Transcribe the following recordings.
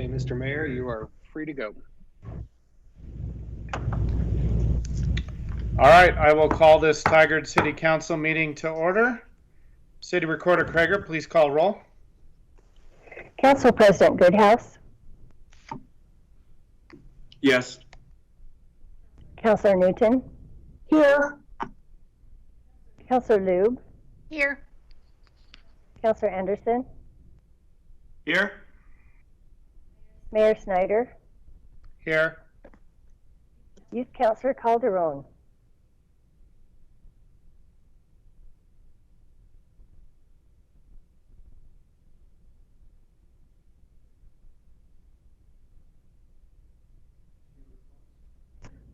Okay, Mr. Mayor, you are free to go. All right, I will call this Tigard City Council meeting to order. City Recorder Krager, please call roll. Council President Goodhouse. Yes. Councilor Newton. Here. Councilor Lube. Here. Councilor Anderson. Here. Mayor Snyder. Here. Youth Councilor Calderon.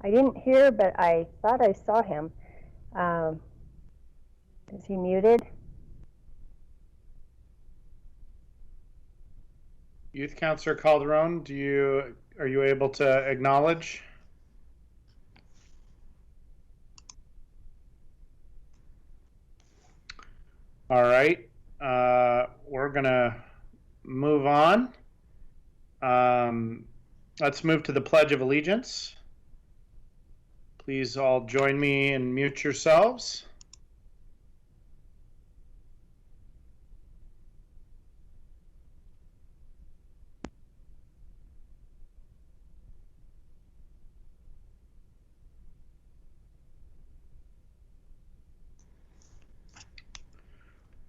I didn't hear, but I thought I saw him. Is he muted? Youth Councilor Calderon, are you able to acknowledge? All right, we're gonna move on. Let's move to the Pledge of Allegiance. Please all join me and mute yourselves.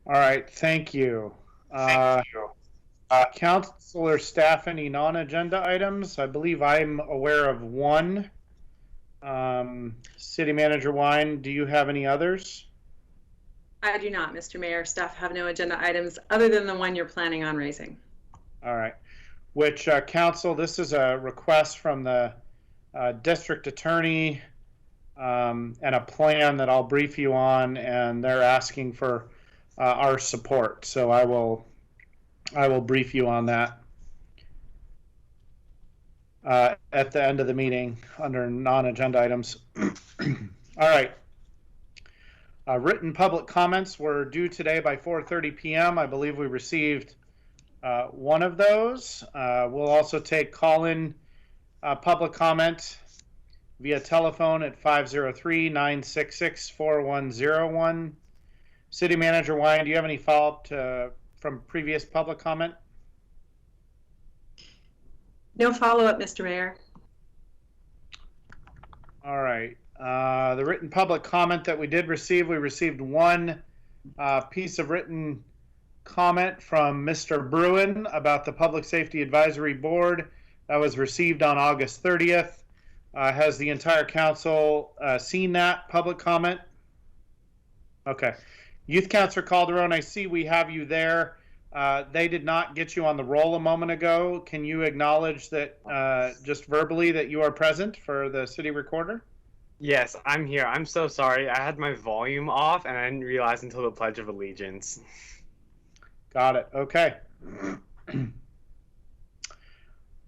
All right, thank you. Councilor staff, any non-agenda items? I believe I'm aware of one. City Manager Wine, do you have any others? I do not, Mr. Mayor. Staff have no agenda items other than the one you're planning on raising. All right. Which, Council, this is a request from the District Attorney and a plan that I'll brief you on, and they're asking for our support. So I will brief you on that at the end of the meeting under non-agenda items. All right. Written public comments were due today by 4:30 p.m. I believe we received one of those. We'll also take call-in public comment via telephone at 503-966-4101. City Manager Wine, do you have any follow-up from previous public comment? No follow-up, Mr. Mayor. All right. The written public comment that we received one piece of written comment from Mr. Bruin about the Public Safety Advisory Board that was received on August 30th. Has the entire council seen that public comment? Okay. Youth Councilor Calderon, I see we have you there. They did not get you on the roll a moment ago. Can you acknowledge that just verbally that you are present for the city recorder? Yes, I'm here. I'm so sorry. I had my volume off and I didn't realize until the Pledge of Allegiance. Got it. Okay.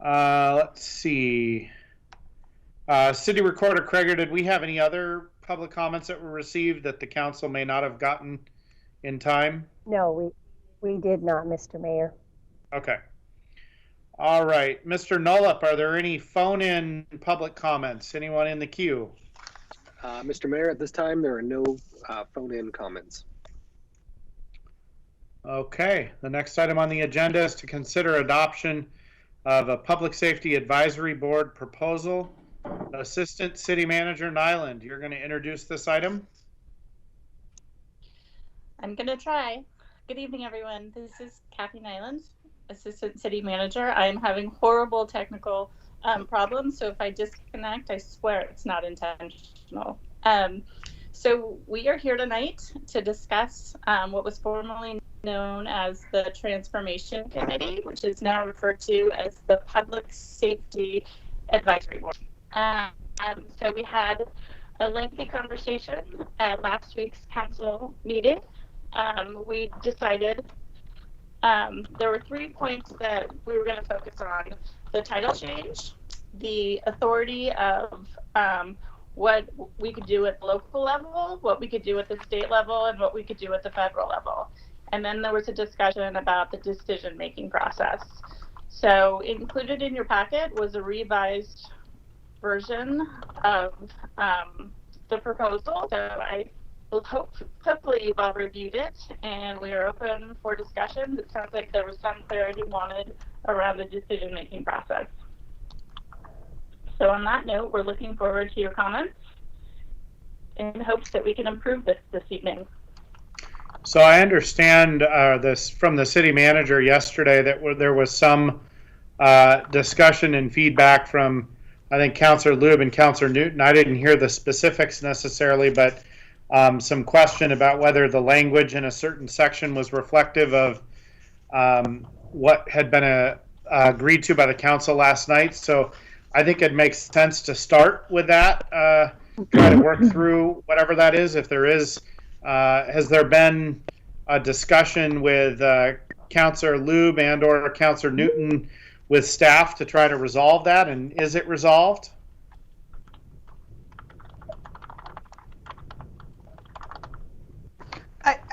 Let's see. City Recorder Krager, did we have any other public comments that were received that the council may not have gotten in time? No, we did not, Mr. Mayor. Okay. All right. Mr. Nollup, are there any phone-in public comments? Anyone in the queue? Mr. Mayor, at this time, there are no phone-in comments. Okay. The next item on the agenda is to consider adoption of a Public Safety Advisory Board proposal. Assistant City Manager Nyland, you're going to introduce this item? I'm going to try. Good evening, everyone. This is Kathy Nyland, Assistant City Manager. I'm having horrible technical problems, so if I disconnect, I swear it's not intentional. So we are here tonight to discuss what was formerly known as the Transformation Committee, which is now referred to as the Public Safety Advisory Board. So we had a lengthy conversation at last week's council meeting. We decided there were 3 points that we were going to focus on: the title change, the authority of what we could do at the local level, what we could do at the state level, and what we could do at the federal level. And then there was a discussion about the decision-making process. So included in your packet was a revised version of the proposal. So I will hopefully you've all reviewed it, and we are open for discussion. It sounds like there was some clarity wanted around the decision-making process. So on that note, we're looking forward to your comments in hopes that we can improve this evening. So I understand this from the city manager yesterday that there was some discussion and feedback from, I think, Councillor Lube and Councillor Newton. I didn't hear the specifics necessarily, but some question about whether the language in a certain section was reflective of what had been agreed to by the council last night. So I think it makes sense to start with that, try to work through whatever that is. If there is, has there been a discussion with Councillor Lube and or Councillor Newton with staff to try to resolve that, and is it resolved?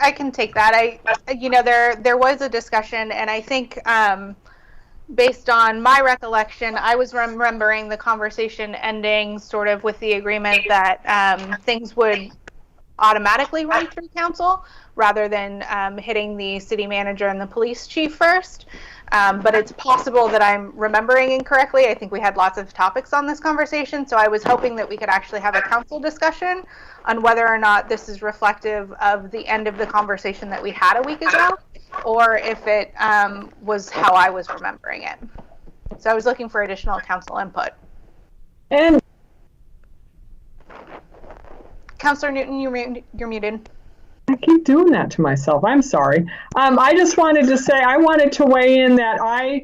I can take that. There was a discussion, and I think based on my recollection, I was remembering the conversation ending sort of with the agreement that things would automatically run through council rather than hitting the city manager and the police chief first. But it's possible that I'm remembering incorrectly. I think we had lots of topics on this conversation, so I was hoping that we could actually have a council discussion on whether or not this is reflective of the end of the conversation that we had a week ago, or if it was how I was remembering it. So I was looking for additional council input. And Councillor Newton, you're muted. I keep doing that to myself. I'm sorry. I just wanted to say, I wanted to weigh in that I'm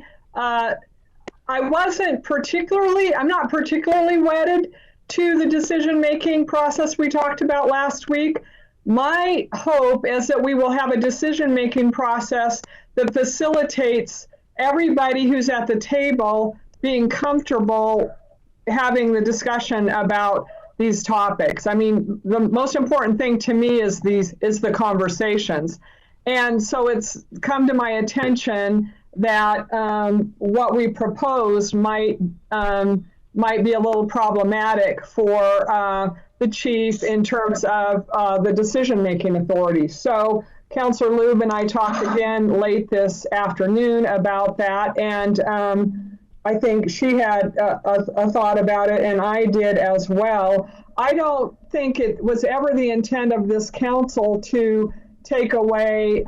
not particularly wedded to the decision-making process we talked about last week. My hope is that we will have a decision-making process that facilitates everybody who's at the table being comfortable having the discussion about these topics. I mean, the most important thing to me is the conversations. And so it's come to my attention that what we proposed might be a little problematic for the chief in terms of the decision-making authority. So Councillor Lube and I talked again late this afternoon about that, and I think she had a thought about it, and I did as well. I don't think it was ever the intent of this council to take away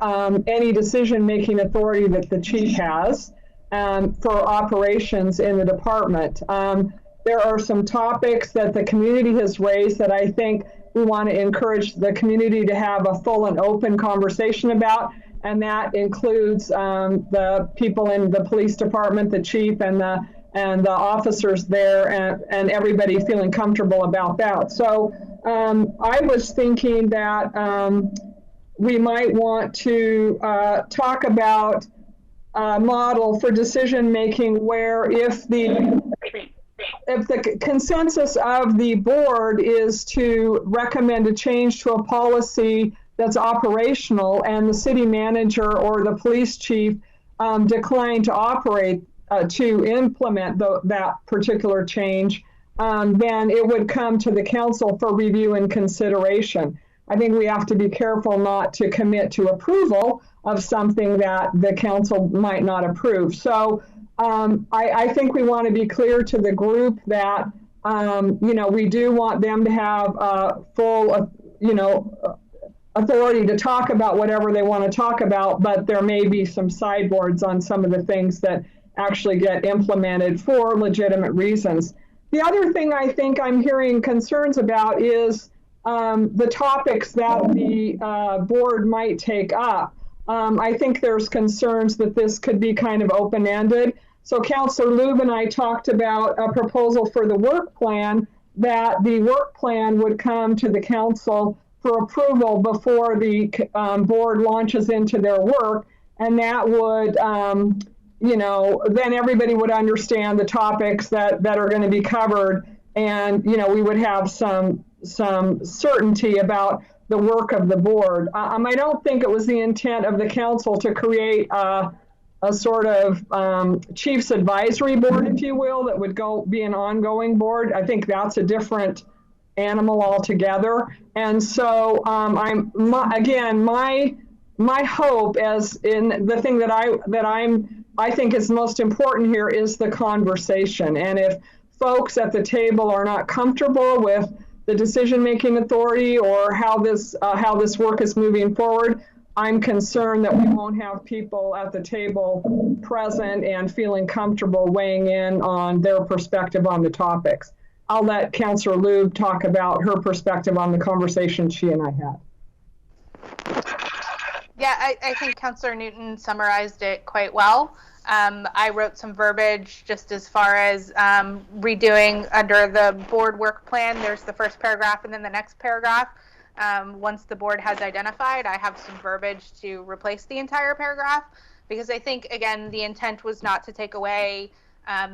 any decision-making authority that the chief has for operations in the department. There are some topics that the community has raised that I think we want to encourage the community to have a full and open conversation about, and that includes the people in the police department, the chief, and the officers there, and everybody feeling comfortable about that. So I was thinking that we might want to talk about a model for decision making where if the consensus of the board is to recommend a change to a policy that's operational and the city manager or the police chief decline to operate to implement that particular change, then it would come to the council for review and consideration. I think we have to be careful not to commit to approval of something that the council might not approve. So I think we want to be clear to the group that we do want them to have full authority to talk about whatever they want to talk about, but there may be some sideboards on some of the things that actually get implemented for legitimate reasons. The other thing I think I'm hearing concerns about is the topics that the board might take up. I think there's concerns that this could be kind of open-ended. So Councillor Lube and I talked about a proposal for the work plan, that the work plan would come to the council for approval before the board launches into their work, and that would then everybody would understand the topics that are going to be covered, and we would have some certainty about the work of the board. I don't think it was the intent of the council to create a a sort of chief's advisory board, if you will, that would be an ongoing board. I think that's a different animal altogether. And so my hope, as in the thing that I think is most important here, is the conversation. And if folks at the table are not comfortable with the decision-making authority or how this work is moving forward, I'm concerned that we won't have people at the table present and feeling comfortable weighing in on their perspective on the topics. I'll let Councillor Lube talk about her perspective on the conversation she and I had. Yeah, I think Councillor Newton summarized it quite well. I wrote some verbiage just as far as redoing under the board work plan. There's the first paragraph and then the next paragraph. Once the board has identified, I have some verbiage to replace the entire paragraph, because I think, again, the intent was not to take away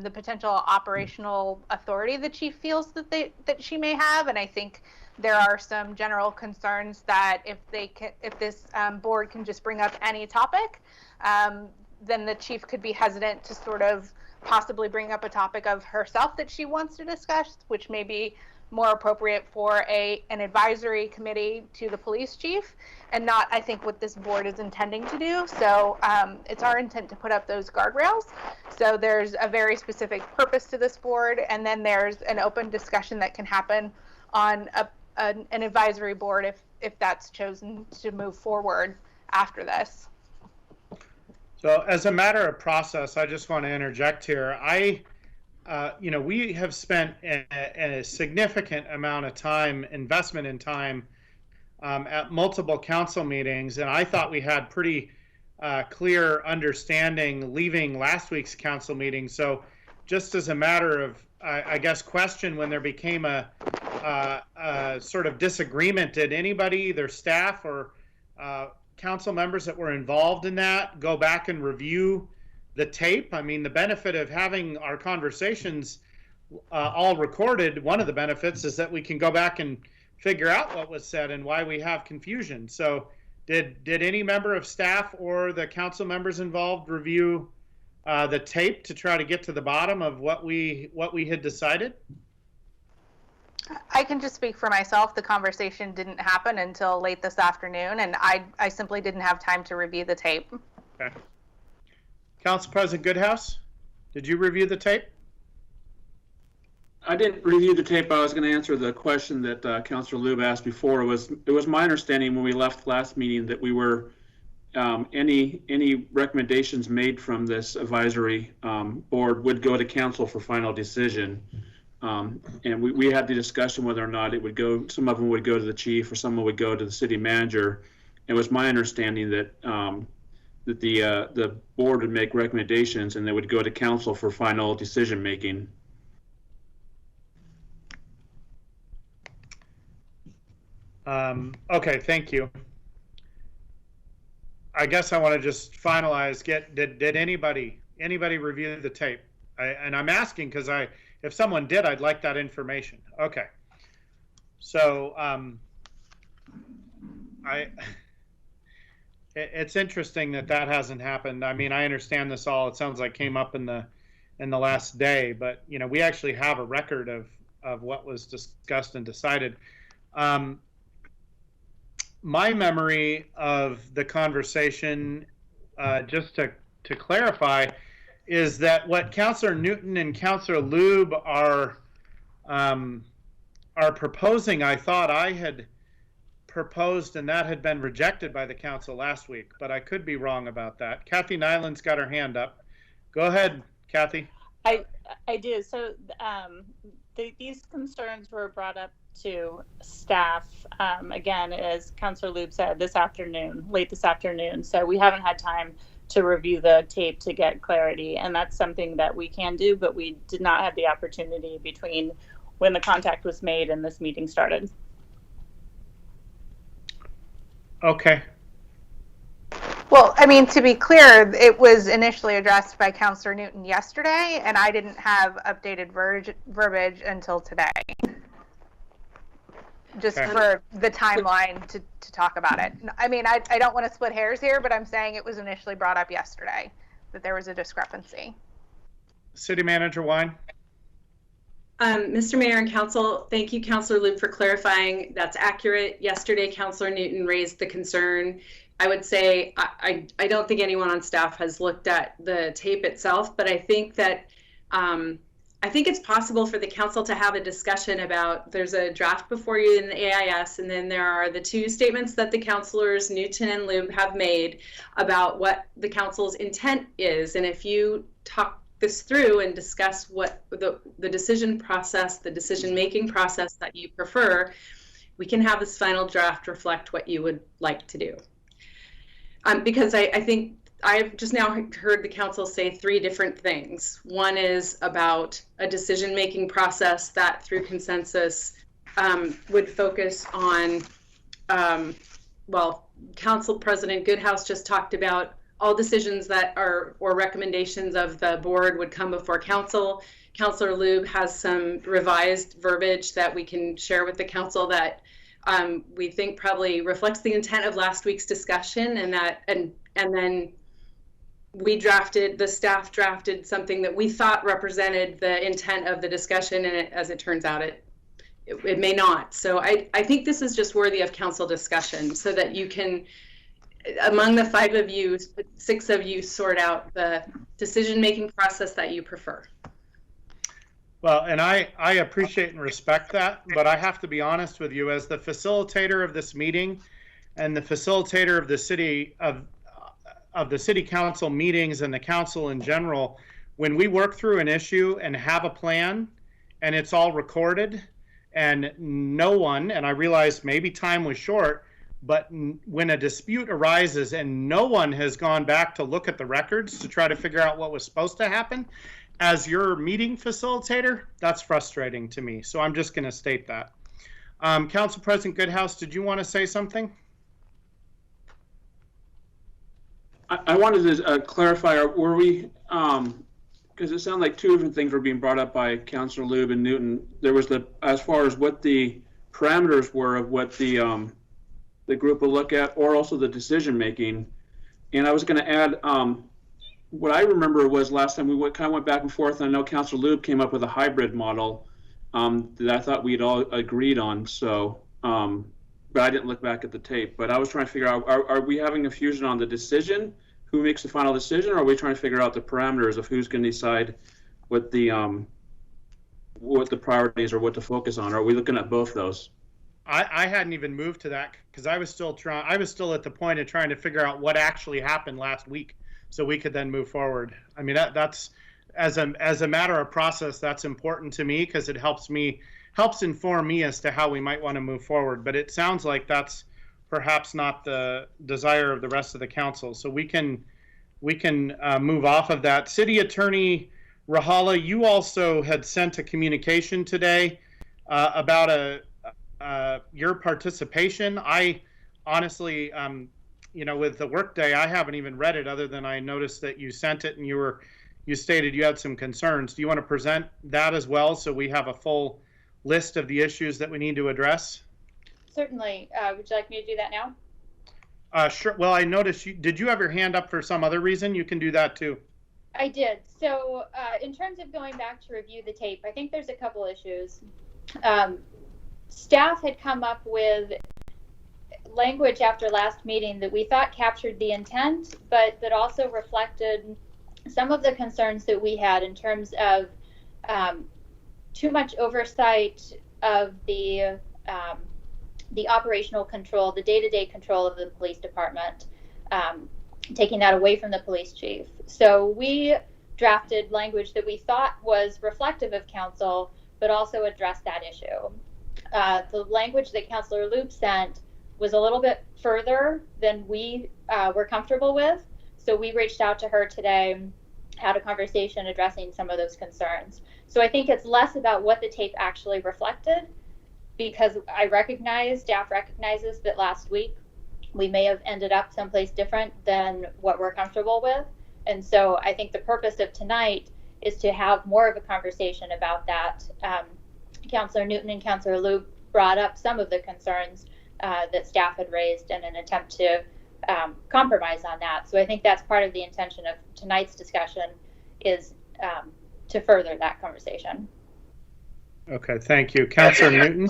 the potential operational authority the chief feels that she may have. And I think there are some general concerns that if this board can just bring up any topic, then the chief could be hesitant to sort of possibly bring up a topic of herself that she wants to discuss, which may be more appropriate for an advisory committee to the police chief, and not, I think, what this board is intending to do. So it's our intent to put up those guardrails. So there's a very specific purpose to this board, and then there's an open discussion that can happen on an advisory board if that's chosen to move forward after this. So as a matter of process, I just want to interject here. We have spent a significant amount of investment in time at multiple council meetings, and I thought we had pretty clear understanding leaving last week's council meeting. So just as a matter of, I guess, question, when there became a sort of disagreement, did anybody, either staff or council members that were involved in that, go back and review the tape? I mean, the benefit of having our conversations all recorded, one of the benefits is that we can go back and figure out what was said and why we have confusion. So did any member of staff or the council members involved review the tape to try to get to the bottom of what we had decided? I can just speak for myself. The conversation didn't happen until late this afternoon, and I simply didn't have time to review the tape. Okay. Council President Goodhouse, did you review the tape? I didn't review the tape. I was going to answer the question that Councilor Lube asked before. It was my understanding when we left last meeting that we were any recommendations made from this advisory board would go to council for final decision. And we had the discussion whether or not it would go, some of them would go to the chief or some would go to the city manager. It was my understanding that the board would make recommendations and they would go to council for final decision making. Okay, thank you. I guess I want to just finalize. Did anybody review the tape? And I'm asking because if someone did, I'd like that information. Okay. So it's interesting that hasn't happened. I mean, I understand this all. It sounds like came up in the last day, but we actually have a record of what was discussed and decided. My memory of the conversation, just to clarify, is that what Councillor Newton and Councillor Lube are proposing, I thought I had proposed, and that had been rejected by the council last week, but I could be wrong about that. Kathy Nyland's got her hand up. Go ahead, Kathy. I do. So these concerns were brought up to staff, again, as Councillor Lube said, late this afternoon. So we haven't had time to review the tape to get clarity, and that's something that we can do, but we did not have the opportunity between when the contact was made and this meeting started. Okay. Well, I mean, to be clear, it was initially addressed by Councillor Newton yesterday, and I didn't have updated verbiage until today. Just okay. For the timeline to talk about it. I mean, I don't want to split hairs here, but I'm saying it was initially brought up yesterday. that there was a discrepancy. City Manager Wine. Mr. Mayor and Council, thank you, Councilor Loop, for clarifying. That's accurate. Yesterday, Councilor Newton raised the concern. I would say I don't think anyone on staff has looked at the tape itself, but I think that I think it's possible for the council to have a discussion about, there's a draft before you in the AIS, and then there are the two statements that the councilors Newton and Lube have made about what the council's intent is. And if you talk this through and discuss what the decision process, the decision-making process that you prefer, we can have this final draft reflect what you would like to do. Because I think I've just now heard the council say three different things. One is about a decision-making process that through consensus would focus on, well, Council President Goodhouse just talked about all decisions that are, or recommendations of the board would come before council. Councilor Lube has some revised verbiage that we can share with the council that we think probably reflects the intent of last week's discussion, and that, and then we drafted, the staff drafted something that we thought represented the intent of the discussion, and as it turns out, it may not. So I think this is just worthy of council discussion so that you can, among the 5 of you, 6 of you, sort out the decision-making process that you prefer. Well, and I appreciate and respect that, but I have to be honest with you, as the facilitator of this meeting and the facilitator of the city of the city council meetings and the council in general, when we work through an issue and have a plan and it's all recorded and no one, and I realize maybe time was short, but when a dispute arises and no one has gone back to look at the records to try to figure out what was supposed to happen, as your meeting facilitator, that's frustrating to me. So I'm just going to state that. Council President Goodhouse, did you want to say something? I wanted to clarify, were we, because it sounded like 2 different things were being brought up by Councilor Lube and Newton. There was the, as far as what the parameters were of what the group will look at, or also the decision making. And I was going to add, what I remember was last time we kind of went back and forth, and I know Councilor Lube came up with a hybrid model that I thought we'd all agreed on. So, but I didn't look back at the tape. But I was trying to figure out, are we having a fusion on the decision? Who makes the final decision? Or are we trying to figure out the parameters of who's going to decide what the priorities or what to focus on? Are we looking at both those? I hadn't even moved to that because I was still at the point of trying to figure out what actually happened last week, so we could then move forward. I mean, that's as a matter of process, that's important to me because it helps inform me as to how we might want to move forward. But it sounds like that's perhaps not the desire of the rest of the council. So we can move off of that. City Attorney Rahala, you also had sent a communication today about your participation. I honestly, with the workday, I haven't even read it other than I noticed that you sent it and you stated you had some concerns. Do you want to present that as well so we have a full list of the issues that we need to address? Certainly. Would you like me to do that now? Sure. Well, I noticed did you have your hand up for some other reason? You can do that too. I did. So in terms of going back to review the tape, I think there's a couple issues. Staff had come up with language after last meeting that we thought captured the intent, but that also reflected some of the concerns that we had in terms of too much oversight of the operational control, the day-to-day control of the police department, taking that away from the police chief. So we drafted language that we thought was reflective of council, but also addressed that issue. The language that Councilor Loop sent was a little bit further than we were comfortable with. So we reached out to her today, had a conversation addressing some of those concerns. So I think it's less about what the tape actually reflected, because staff recognizes that last week we may have ended up someplace different than what we're comfortable with. And so I think the purpose of tonight is to have more of a conversation about that. Councilor Newton and Councilor Loop brought up some of the concerns that staff had raised in an attempt to compromise on that. So I think that's part of the intention of tonight's discussion is to further that conversation. Okay, thank you. Councilor Newton?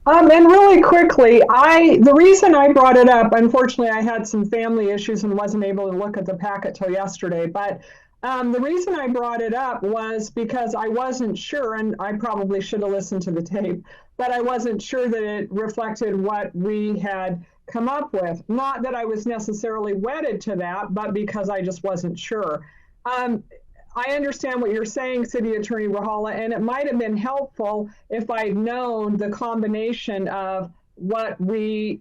And really quickly, the reason I brought it up, unfortunately, I had some family issues and wasn't able to look at the packet till yesterday, but the reason I brought it up was because I wasn't sure, and I probably should have listened to the tape, but I wasn't sure that it reflected what we had come up with. Not that I was necessarily wedded to that, but because I just wasn't sure. I understand what you're saying, City Attorney Rahala, and it might have been helpful if I'd known the combination of what the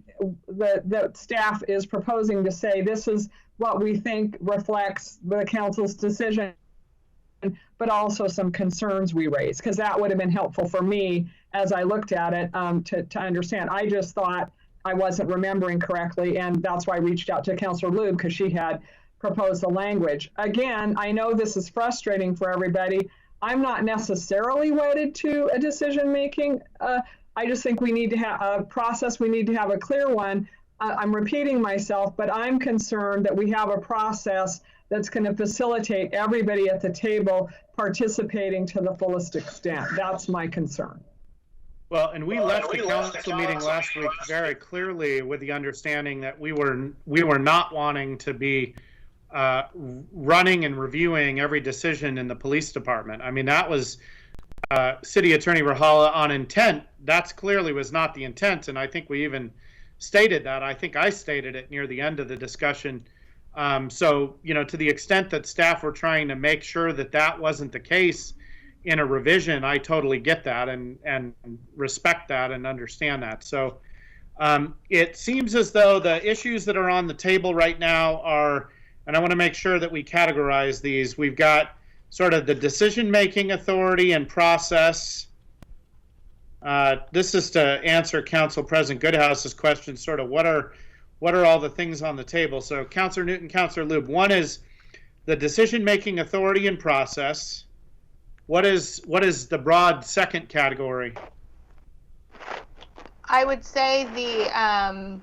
staff is proposing to say. This is what we think reflects the council's decision, but also some concerns we raised, because that would have been helpful for me as I looked at it to understand. I just thought I wasn't remembering correctly, and that's why I reached out to Councilor Lube, because she had proposed the language. Again, I know this is frustrating for everybody. I'm not necessarily wedded to a decision making. I just think we need to have a process. We need to have a clear one. I'm repeating myself, but I'm concerned that we have a process that's going to facilitate everybody at the table participating to the fullest extent. That's my concern. Well, and we left the council meeting last week very clearly with the understanding that we were not wanting to be running and reviewing every decision in the police department. I mean, that was City Attorney Rahala on intent. That's clearly was not the intent, and I think we even stated that. I think I stated it near the end of the discussion. So, you know, to the extent that staff were trying to make sure that that wasn't the case in a revision, I totally get that and respect that and understand that. So it seems as though the issues that are on the table right now are, and I want to make sure that we categorize these. We've got sort of the decision-making authority and process. This is to answer Council President Goodhouse's question, sort of what are all the things on the table? So Councilor Newton, Councilor Lube, one is the decision-making authority and process. What is the broad second category? I would say the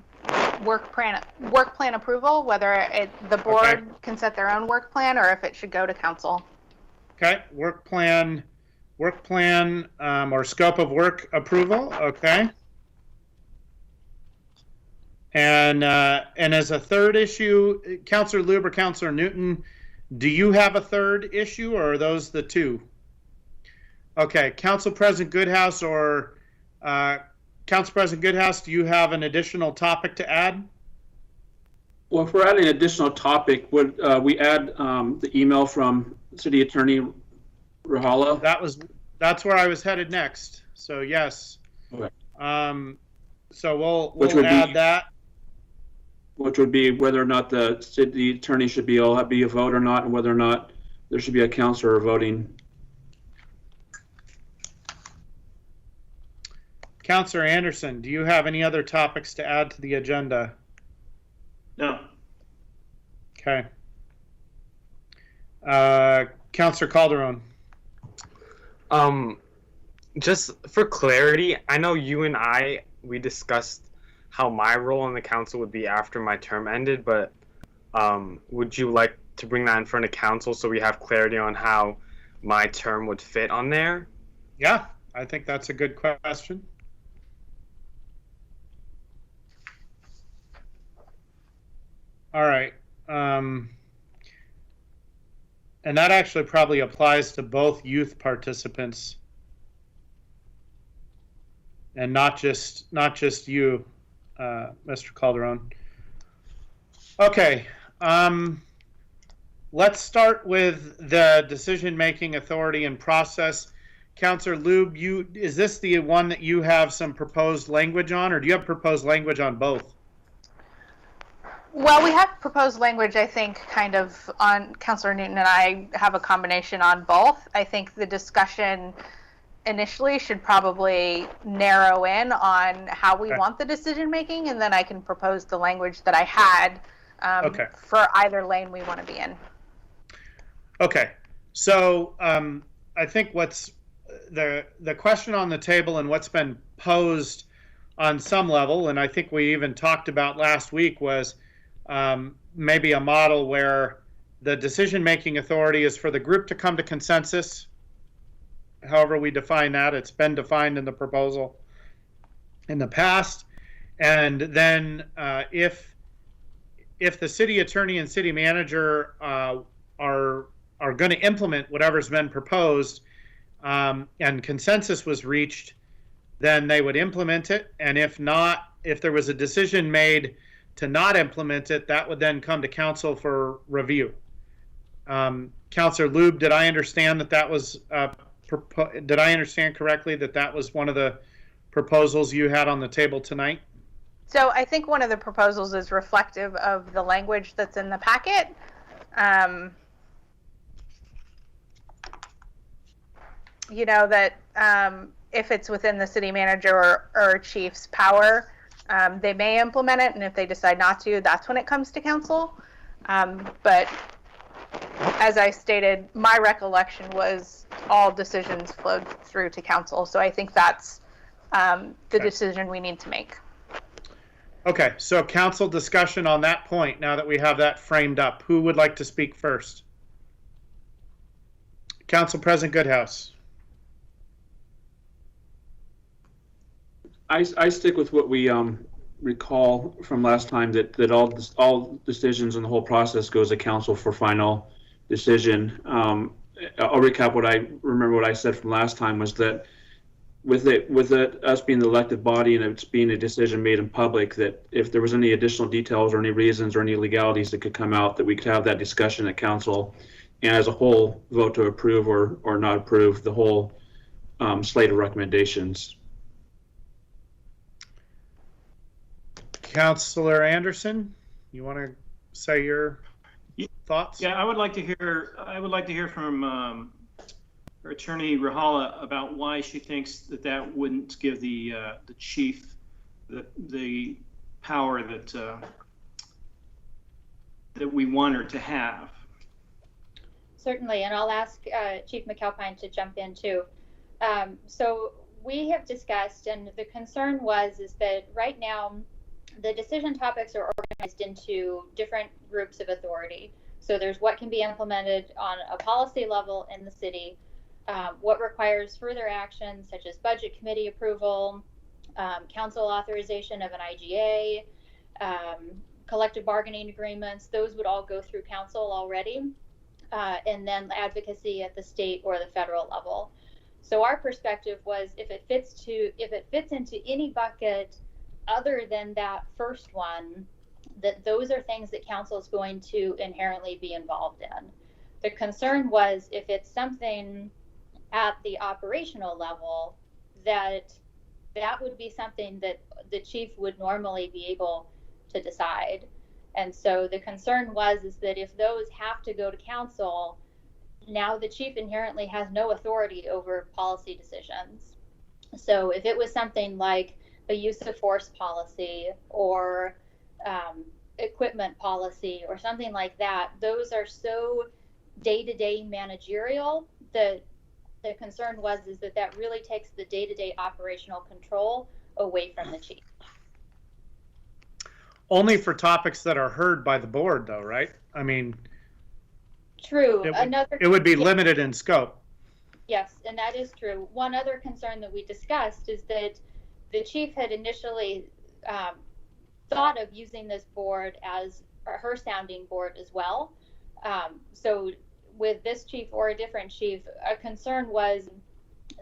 work plan approval, whether the board can set their own work plan or if it should go to council. Okay, work plan or scope of work approval. Okay. And as a third issue, Councilor Lube or Councilor Newton, do you have a third issue, or are those the two? Okay, Council President Goodhouse or Council President Goodhouse, do you have an additional topic to add? Well, if we're adding an additional topic, would we add the email from City Attorney Rahala? That's where I was headed next. So yes. Okay. So we'll add that. Which would be whether or not the city attorney should be a vote or not, and whether or not there should be a councilor voting. Councilor Anderson, do you have any other topics to add to the agenda? No. Okay. Councilor Calderon. Just for clarity, I know you and we discussed how my role on the council would be after my term ended, but would you like to bring that in front of council so we have clarity on how my term would fit on there? Yeah, I think that's a good question. All right. And that actually probably applies to both youth participants and not just you, Mr. Calderon. Okay. Let's start with the decision-making authority and process. Councilor Lube, is this the one that you have some proposed language on, or do you have proposed language on both? Well, we have proposed language, I think, kind of on Councilor Newton and I have a combination on both. I think the discussion initially should probably narrow in on how we want the decision making, and then I can propose the language that I had for either lane we want to be in. Okay, so I think what's the question on the table and what's been posed on some level, and I think we even talked about last week, was maybe a model where the decision-making authority is for the group to come to consensus. However we define that, it's been defined in the proposal in the past. And then if the city attorney and city manager are going to implement whatever's been proposed, and consensus was reached, then they would implement it. And if not, if there was a decision made to not implement it, that would then come to council for review. Councilor Lube, did I understand that was did I understand correctly that that was one of the proposals you had on the table tonight? So I think one of the proposals is reflective of the language that's in the packet. You know, that if it's within the city manager or chief's power, they may implement it, and if they decide not to, that's when it comes to council. But as I stated, my recollection was all decisions flowed through to council. So I think that's the decision we need to make. Okay, so council discussion on that point, now that we have that framed up. Who would like to speak first? Council President Goodhouse. I stick with what we recall from last time, that all decisions and the whole process goes to council for final decision. I'll recap what I remember. What I said from last time was that with us being the elected body and it's being a decision made in public, that if there was any additional details or any reasons or any legalities that could come out, that we could have that discussion at council and as a whole vote to approve or not approve the whole slate of recommendations. Councilor Anderson, you want to say your thoughts? Yeah, I would like to hear from Attorney Rahala about why she thinks that wouldn't give the chief the power that we want her to have. Certainly, and I'll ask Chief McAlpine to jump in too. So we have discussed, and the concern is that right now the decision topics are organized into different groups of authority. So there's what can be implemented on a policy level in the city, what requires further action, such as budget committee approval, council authorization of an IGA, collective bargaining agreements. Those would all go through council already, and then advocacy at the state or the federal level. So our perspective was, if it fits into any bucket other than that first one, that those are things that council is going to inherently be involved in. The concern was, if it's something at the operational level, that would be something that the chief would normally be able to decide. And so the concern is that if those have to go to council, now the chief inherently has no authority over policy decisions. So if it was something like a use of force policy or equipment policy or something like that, those are so day-to-day managerial that the concern is that really takes the day-to-day operational control away from the chief. Only for topics that are heard by the board, though, right? I mean, true. It would be limited in scope. Yes, and that is true. One other concern that we discussed is that the chief had initially thought of using this board as her sounding board as well. So with this chief or a different chief, a concern was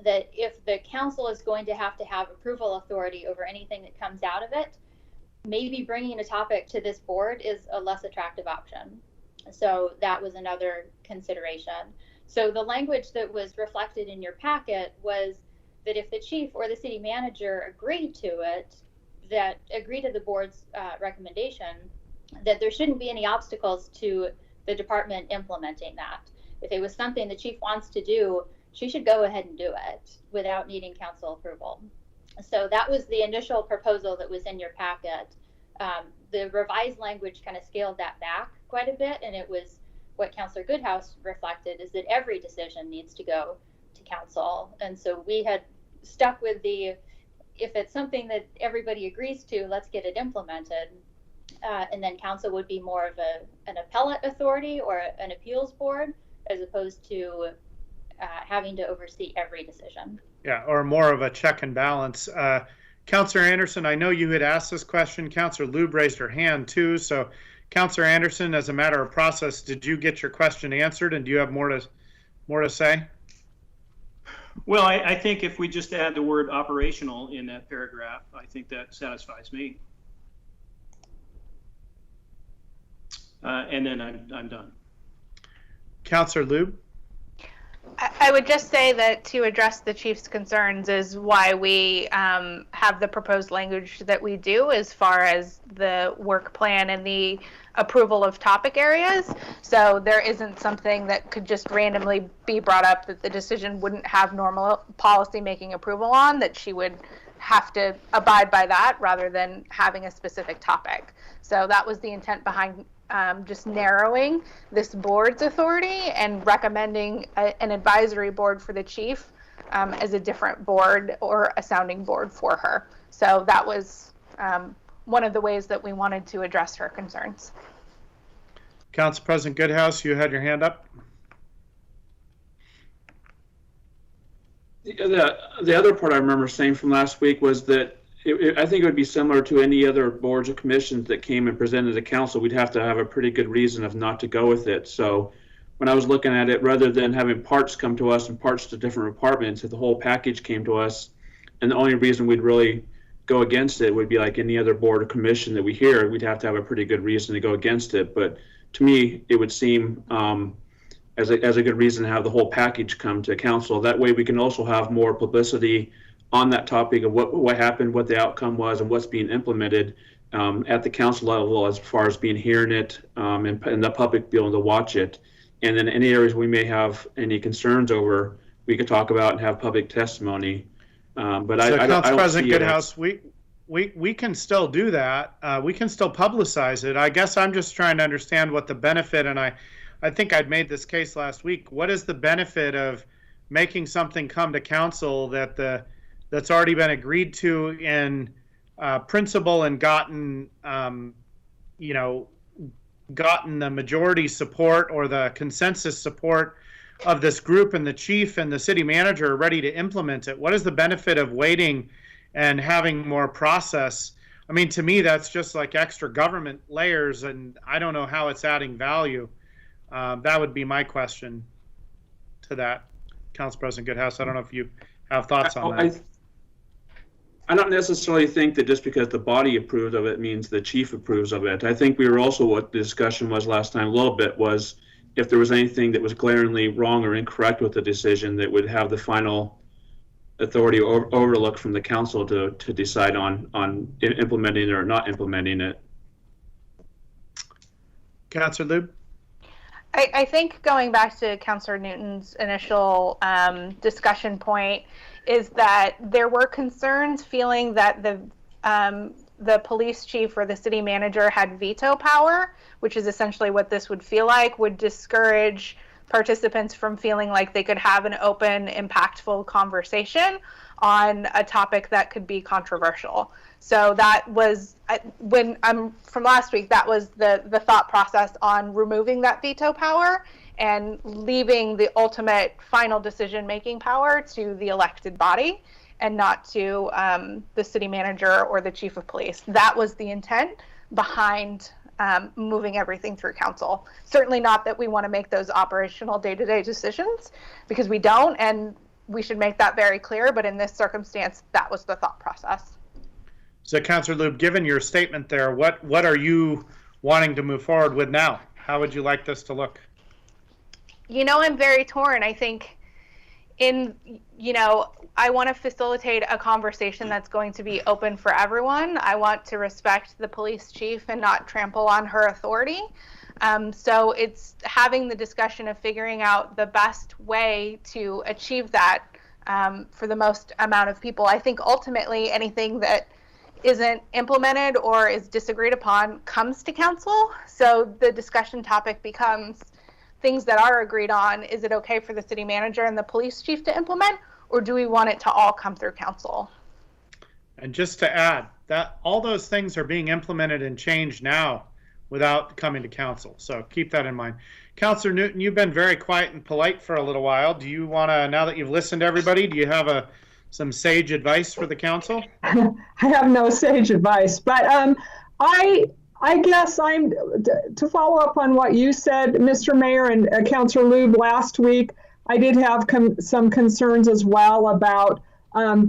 that if the council is going to have approval authority over anything that comes out of it, maybe bringing a topic to this board is a less attractive option. So that was another consideration. So the language that was reflected in your packet was that if the chief or the city manager agreed to it, that agreed to the board's recommendation, that there shouldn't be any obstacles to the department implementing that. If it was something the chief wants to do, she should go ahead and do it without needing council approval. So that was the initial proposal that was in your packet. The revised language kind of scaled that back quite a bit, and it was what Councilor Goodhouse reflected, is that every decision needs to go to council. And so we had stuck with if it's something that everybody agrees to, let's get it implemented. and then council would be more of an appellate authority or an appeals board, as opposed to having to oversee every decision. Yeah, or more of a check and balance. Councillor Anderson, I know you had asked this question. Councillor Lube raised her hand too. So Councillor Anderson, as a matter of process, did you get your question answered, and do you have more to say? Well, I think if we just add the word operational in that paragraph, I think that satisfies me. And then I'm done. Councillor Lube? I would just say that to address the chief's concerns is why we have the proposed language that we do as far as the work plan and the approval of topic areas. So there isn't something that could just randomly be brought up that the decision wouldn't have normal policy making approval on, that she would have to abide by that rather than having a specific topic. So that was the intent behind just narrowing this board's authority and recommending an advisory board for the chief as a different board or a sounding board for her. So that was one of the ways that we wanted to address her concerns. Council President Goodhouse, you had your hand up. The other part I remember saying from last week was that I think it would be similar to any other boards or commissions that came and presented to council. We'd have to have a pretty good reason of not to go with it. So when I was looking at it, rather than having parts come to us and parts to different departments, if the whole package came to us, and the only reason we'd really go against it would be like any other board or commission that we hear, we'd have to have a pretty good reason to go against it. But to me, it would seem as a good reason to have the whole package come to council. That way we can also have more publicity on that topic of what happened, what the outcome was, and what's being implemented at the council level as far as being hearing it and the public being able to watch it. And then any areas we may have any concerns over, we could talk about and have public testimony. But so I don't President see Goodhouse, we can still do that. We can still publicize it. I guess I'm just trying to understand what the benefit, and I think I'd made this case last week. What is the benefit of making something come to council that's already been agreed to in principle and gotten the majority support or the consensus support of this group, and the chief and the city manager are ready to implement it? What is the benefit of waiting and having more process? I mean, to me, that's just like extra government layers, and I don't know how it's adding value. That would be my question to that, Council President Goodhouse. I don't know if you have thoughts on that. I don't necessarily think that just because the body approves of it means the chief approves of it. I think we were also, what the discussion was last time a little bit, was if there was anything that was glaringly wrong or incorrect with the decision, that would have the final authority or overlook from the council to decide on implementing it or not implementing it. Councilor Lube? I think going back to Councilor Newton's initial discussion point is that there were concerns feeling that the police chief or the city manager had veto power, which is essentially what this would feel like, would discourage participants from feeling like they could have an open, impactful conversation on a topic that could be controversial. So that was, from last week, that was the thought process on removing that veto power and leaving the ultimate final decision-making power to the elected body and not to the city manager or the chief of police. That was the intent behind moving everything through council. Certainly not that we want to make those operational day-to-day decisions, because we don't, and we should make that very clear, but in this circumstance, that was the thought process. So, Councilor Lube, given your statement there, what are you wanting to move forward with now? How would you like this to look? I'm very torn. I think I want to facilitate a conversation that's going to be open for everyone. I want to respect the police chief and not trample on her authority. So it's having the discussion of figuring out the best way to achieve that for the most amount of people. I think ultimately anything that isn't implemented or is disagreed upon comes to council. So the discussion topic becomes things that are agreed on. Is it okay for the city manager and the police chief to implement, or do we want it to all come through council? And just to add, that all those things are being implemented and changed now without coming to council. So keep that in mind. Councillor Newton, you've been very quiet and polite for a little while. Do you want to, now that you've listened to everybody, do you have some sage advice for the council? I have no sage advice, but I guess to follow up on what you said, Mr. Mayor and Councillor Lube last week, I did have some concerns as well about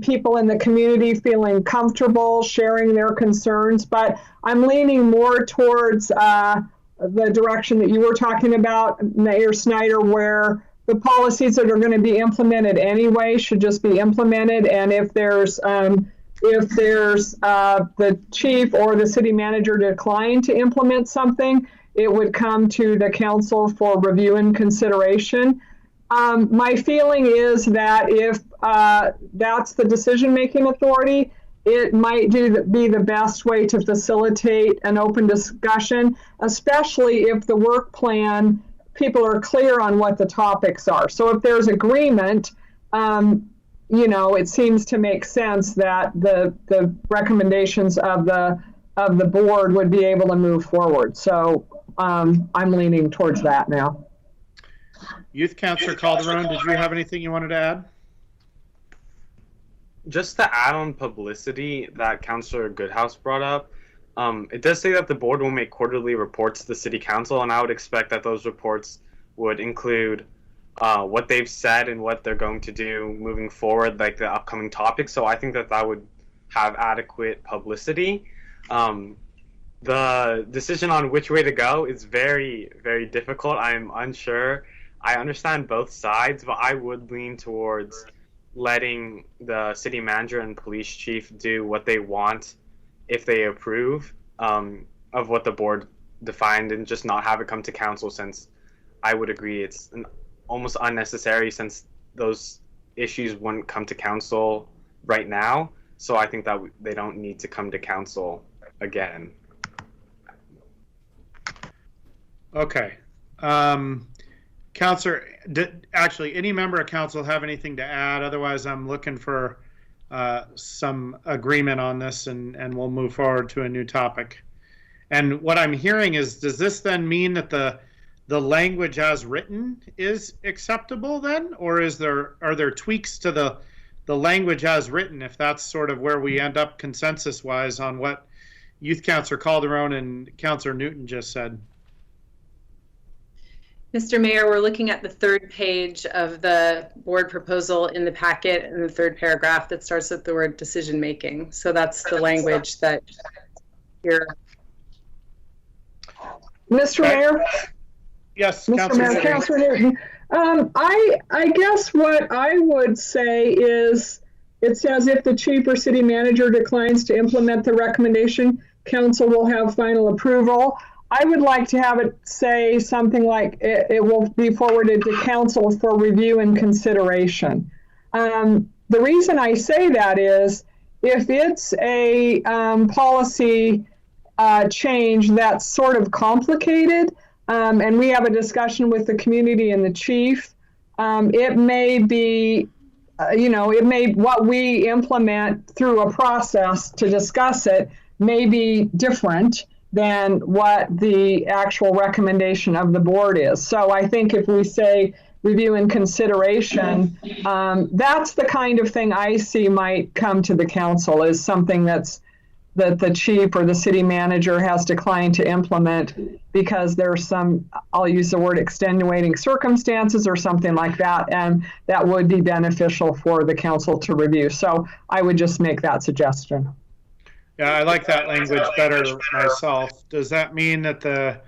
people in the community feeling comfortable sharing their concerns, but I'm leaning more towards the direction that you were talking about, Mayor Snyder, where the policies that are going to be implemented anyway should just be implemented, and if there's the chief or the city manager decline to implement something, it would come to the council for review and consideration. My feeling is that if that's the decision-making authority, it might be the best way to facilitate an open discussion, especially if the work plan, people are clear on what the topics are. So if there's agreement, it seems to make sense that the recommendations of the board would be able to move forward. So I'm leaning towards that now. Youth Councillor Calderon, did you have anything you wanted to add? Just to add on publicity that Councillor Goodhouse brought up, it does say that the board will make quarterly reports to the city council, and I would expect that those reports would include what they've said and what they're going to do moving forward, like the upcoming topics. So I think that would have adequate publicity. The decision on which way to go is very, very difficult. I'm unsure. I understand both sides, but I would lean towards letting the city manager and police chief do what they want if they approve of what the board defined, and just not have it come to council, since I would agree it's almost unnecessary, since those issues wouldn't come to council right now. So I think that they don't need to come to council again. Okay. Councillor, actually, any member of council have anything to add? Otherwise, I'm looking for some agreement on this, and we'll move forward to a new topic. And what I'm hearing is, does this then mean that the language as written is acceptable then, or are there tweaks to the language as written, if that's sort of where we end up consensus-wise on what Youth Councillor Calderon and Councillor Newton just said? Mr. Mayor, we're looking at the third page of the board proposal in the packet, in the third paragraph that starts with the word decision making. So that's the language that you're. Mr. Mayor? Yes, Mr. Mayor, Councillor Newton. I guess what I would say is, it says if the chief or city manager declines to implement the recommendation, council will have final approval. I would like to have it say something like it will be forwarded to council for review and consideration. The reason I say that is, if it's a policy change that's sort of complicated, and we have a discussion with the community and the chief, it may be, what we implement through a process to discuss it may be different than what the actual recommendation of the board is. So I think if we say review and consideration, that's the kind of thing I see might come to the council, is something that the chief or the city manager has declined to implement because there's some, I'll use the word extenuating circumstances or something like that, and that would be beneficial for the council to review. So I would just make that suggestion. Yeah, I like that language better myself. Does that mean that the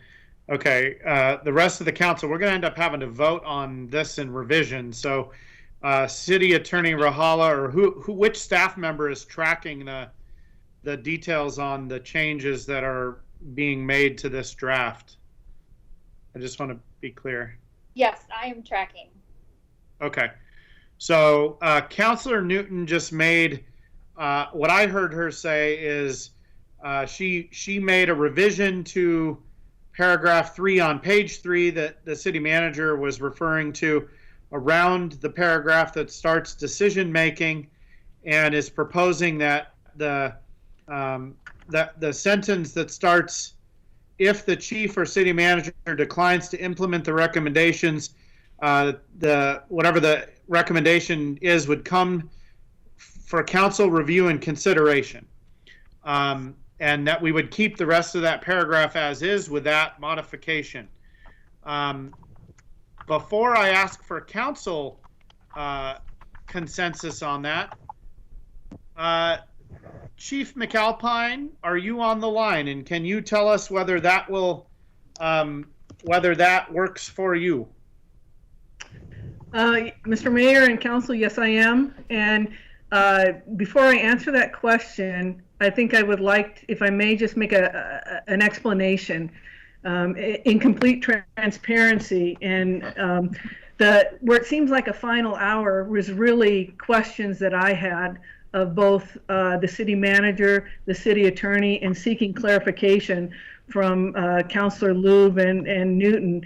rest of the council, we're going to end up having to vote on this in revision. So City Attorney Rahala, or which staff member is tracking the details on the changes that are being made to this draft? I just want to be clear. Yes, I am tracking. Okay. So Councillor Newton just made, what I heard her say is she made a revision to paragraph 3 on page 3 that the city manager was referring to, around the paragraph that starts decision making, and is proposing that the sentence that starts, if the chief or city manager declines to implement the recommendations, whatever the recommendation is would come for council review and consideration. And that we would keep the rest of that paragraph as is with that modification. Before I ask for council consensus on that, Chief McAlpine, are you on the line? And can you tell us whether that will, whether that works for you? Mr. Mayor and Council, yes, I am. And before I answer that question, I think I would like, if I may, just make an explanation in complete transparency. And where it seems like a final hour was really questions that I had of both the city manager, the city attorney, and seeking clarification from Councilor Lube and Newton.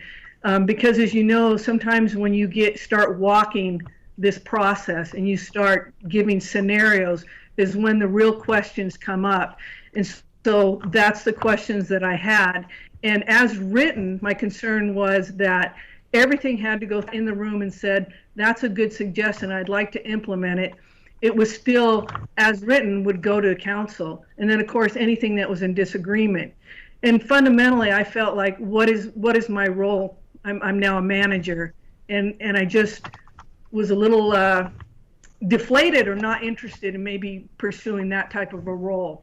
Because as you know, sometimes when you start walking this process and you start giving scenarios is when the real questions come up. And so that's the questions that I had. And as written, my concern was that everything had to go in the room and said, that's a good suggestion, I'd like to implement it. It was still, as written, would go to council. And then of course, anything that was in disagreement. And fundamentally, I felt like, what is my role? I'm now a manager. And I just was a little deflated or not interested in maybe pursuing that type of a role.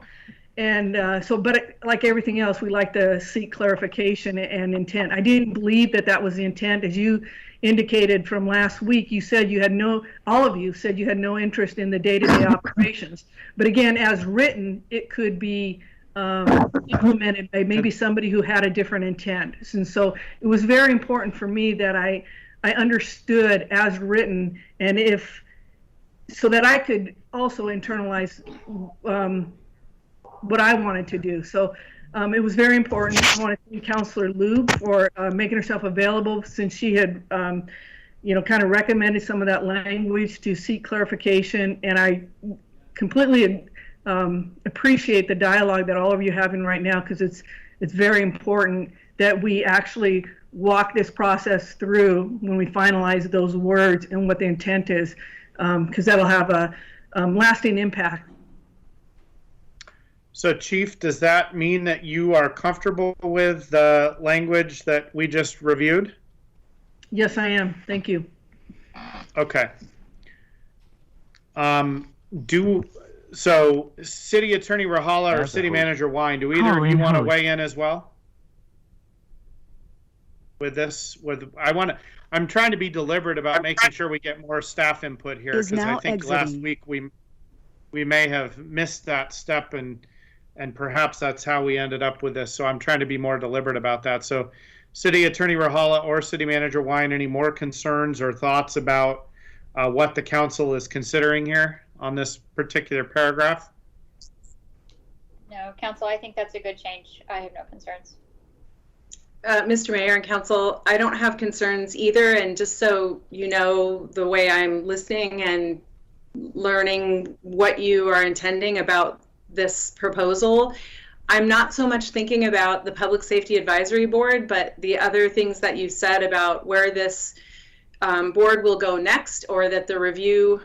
And but like everything else, we like to seek clarification and intent. I didn't believe that was the intent. As you indicated from last week, you said you had all of you said you had no interest in the day-to-day operations. But again, as written, it could be implemented by maybe somebody who had a different intent. And so it was very important for me that I understood as written, and so that I could also internalize what I wanted to do. So it was very important. I want to thank Councilor Lube for making herself available, since she had, kind of recommended some of that language to seek clarification. And I completely appreciate the dialogue that all of you are having right now, because it's very important that we actually walk this process through when we finalize those words and what the intent is, because that'll have a lasting impact. So, Chief, does that mean that you are comfortable with the language that we just reviewed? Yes, I am. Thank you. Okay. So, City Attorney Rahala or City Manager Wine, do either of you want to weigh in as well? With this, I'm trying to be deliberate about making sure we get more staff input here, because I think last week we may have missed that step, and perhaps that's how we ended up with this. So I'm trying to be more deliberate about that. So City Attorney Rahala or City Manager Wine, any more concerns or thoughts about what the council is considering here on this particular paragraph? No, Council, I think that's a good change. I have no concerns. Mr. Mayor and Council, I don't have concerns either. And just so you know, the way I'm listening and learning what you are intending about this proposal, I'm not so much thinking about the Public Safety Advisory Board, but the other things that you said about where this board will go next, or that the review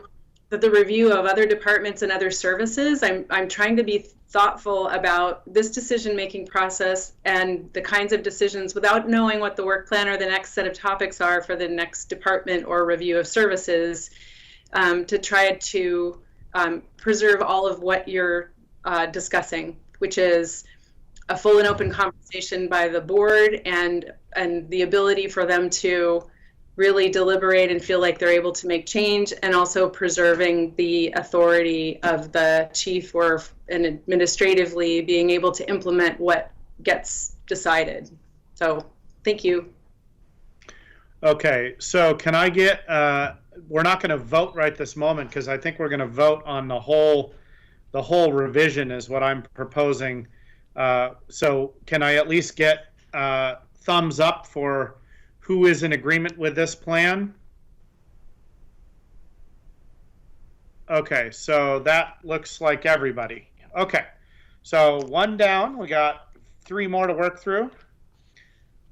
of other departments and other services. I'm trying to be thoughtful about this decision-making process and the kinds of decisions without knowing what the work plan or the next set of topics are for the next department or review of services, to try to preserve all of what you're discussing, which is a full and open conversation by the board and the ability for them to really deliberate and feel like they're able to make change, and also preserving the authority of the chief and administratively being able to implement what gets decided. So thank you. Okay, so can I get, we're not going to vote right this moment, because I think we're going to vote on the whole revision is what I'm proposing. So can I at least get thumbs up for who is in agreement with this plan? Okay, so that looks like everybody. Okay, so one down. We got 3 more to work through.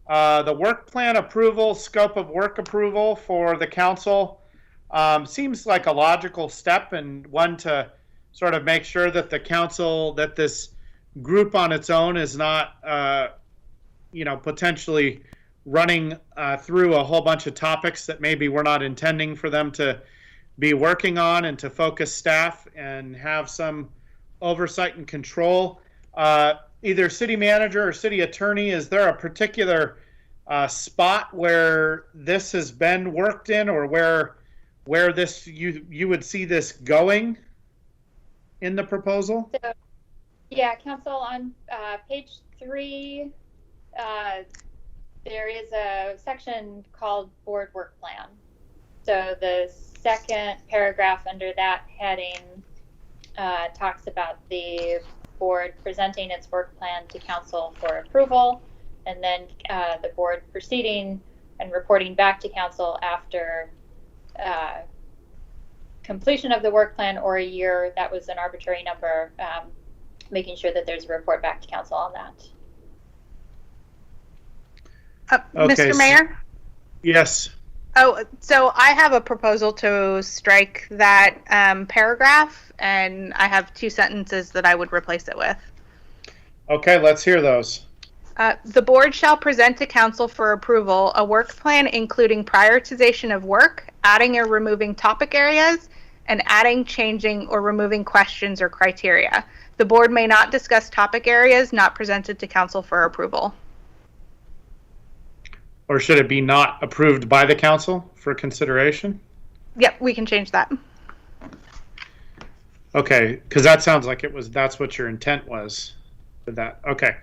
The work plan approval, scope of work approval for the council seems like a logical step, and one to sort of make sure that the council, that this group on its own is not, potentially running through a whole bunch of topics that maybe we're not intending for them to be working on, and to focus staff and have some oversight and control. Either city manager or city attorney, is there a particular spot where this has been worked in, or where this you would see this going in the proposal? So, yeah, council, on page 3, there is a section called board work plan. So the second paragraph under that heading talks about the board presenting its work plan to council for approval, and then the board proceeding and reporting back to council after completion of the work plan, or a year. That was an arbitrary number, making sure that there's a report back to council on that. Okay, Mr. Mayor? Yes. Oh, so I have a proposal to strike that paragraph, and I have 2 sentences that I would replace it with. Okay, let's hear those. The board shall present to council for approval a work plan including prioritization of work, adding or removing topic areas, and adding, changing, or removing questions or criteria. The board may not discuss topic areas not presented to council for approval. Or should it be not approved by the council for consideration? Yep, we can change that. Okay, because that sounds like that's what your intent was with that. Okay.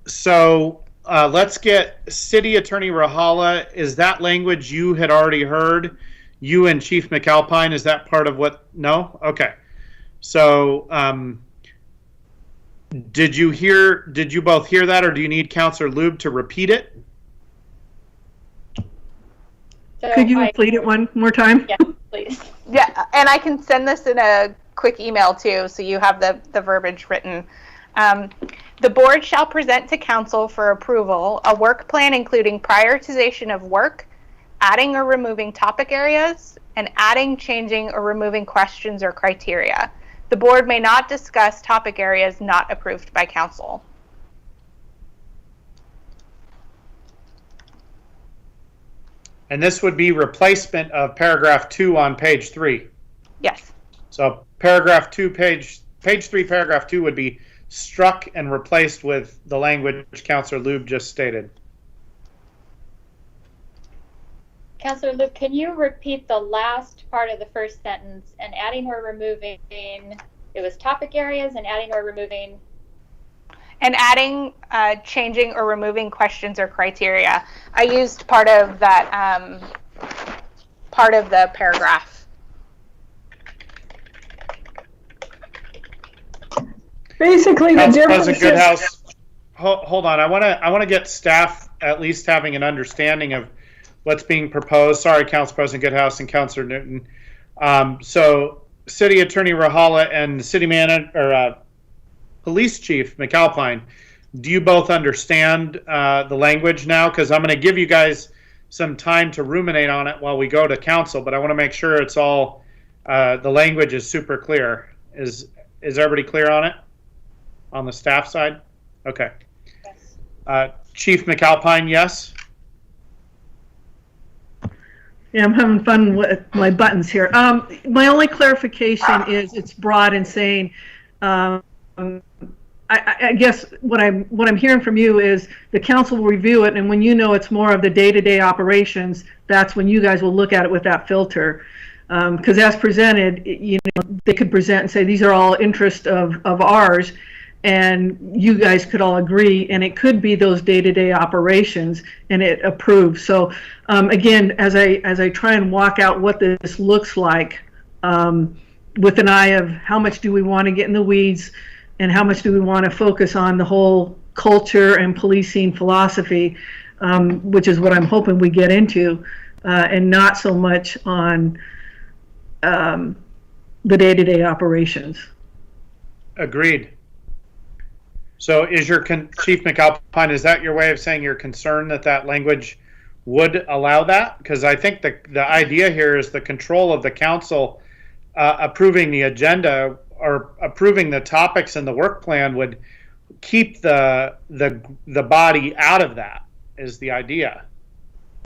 So let's get City Attorney Rahala. Is that language you had already heard? You and Chief McAlpine, is that part of what? No? Okay. So did you both hear that, or do you need Councilor Lube to repeat it? So Could you repeat it one more time? Yeah, please. Yeah, and I can send this in a quick email too, so you have the verbiage written. The board shall present to council for approval a work plan including prioritization of work, adding or removing topic areas, and adding, changing, or removing questions or criteria. The board may not discuss topic areas not approved by council. And this would be replacement of paragraph 2 on page 3. Yes. So paragraph 2, page 3, paragraph 2 would be struck and replaced with the language Councilor Lube just stated. Councilor Luke, can you repeat the last part of the first sentence, and adding or removing, it was topic areas, and adding or removing? And adding, changing, or removing questions or criteria. I used part of that, part of the paragraph. Basically, the difference is... Goodhouse, hold on. I want to get staff at least having an understanding of what's being proposed. Sorry, Council President Goodhouse and Councilor Newton. So, City Attorney Rahala and City Manager or Police Chief McAlpine, do you both understand the language now? Because I'm going to give you guys some time to ruminate on it while we go to council, but I want to make sure it's all the language is super clear. Is everybody clear on it? On the staff side? Okay. Yes. Chief McAlpine, yes? Yeah, I'm having fun with my buttons here. My only clarification is it's broad and saying, I guess what I'm hearing from you is the council will review it, and when you know it's more of the day-to-day operations, that's when you guys will look at it with that filter. Because as presented, you know, they could present and say these are all interest of ours, and you guys could all agree, and it could be those day-to-day operations, and it approves. So again, as I try and walk out what this looks like, with an eye of how much do we want to get in the weeds, and how much do we want to focus on the whole culture and policing philosophy, which is what I'm hoping we get into, and not so much on the day-to-day operations. Agreed. So is your Chief McAlpine, is that your way of saying you're concerned that that language would allow that? Because I think the idea here is the control of the council approving the agenda or approving the topics in the work plan would keep the body out of that, is the idea.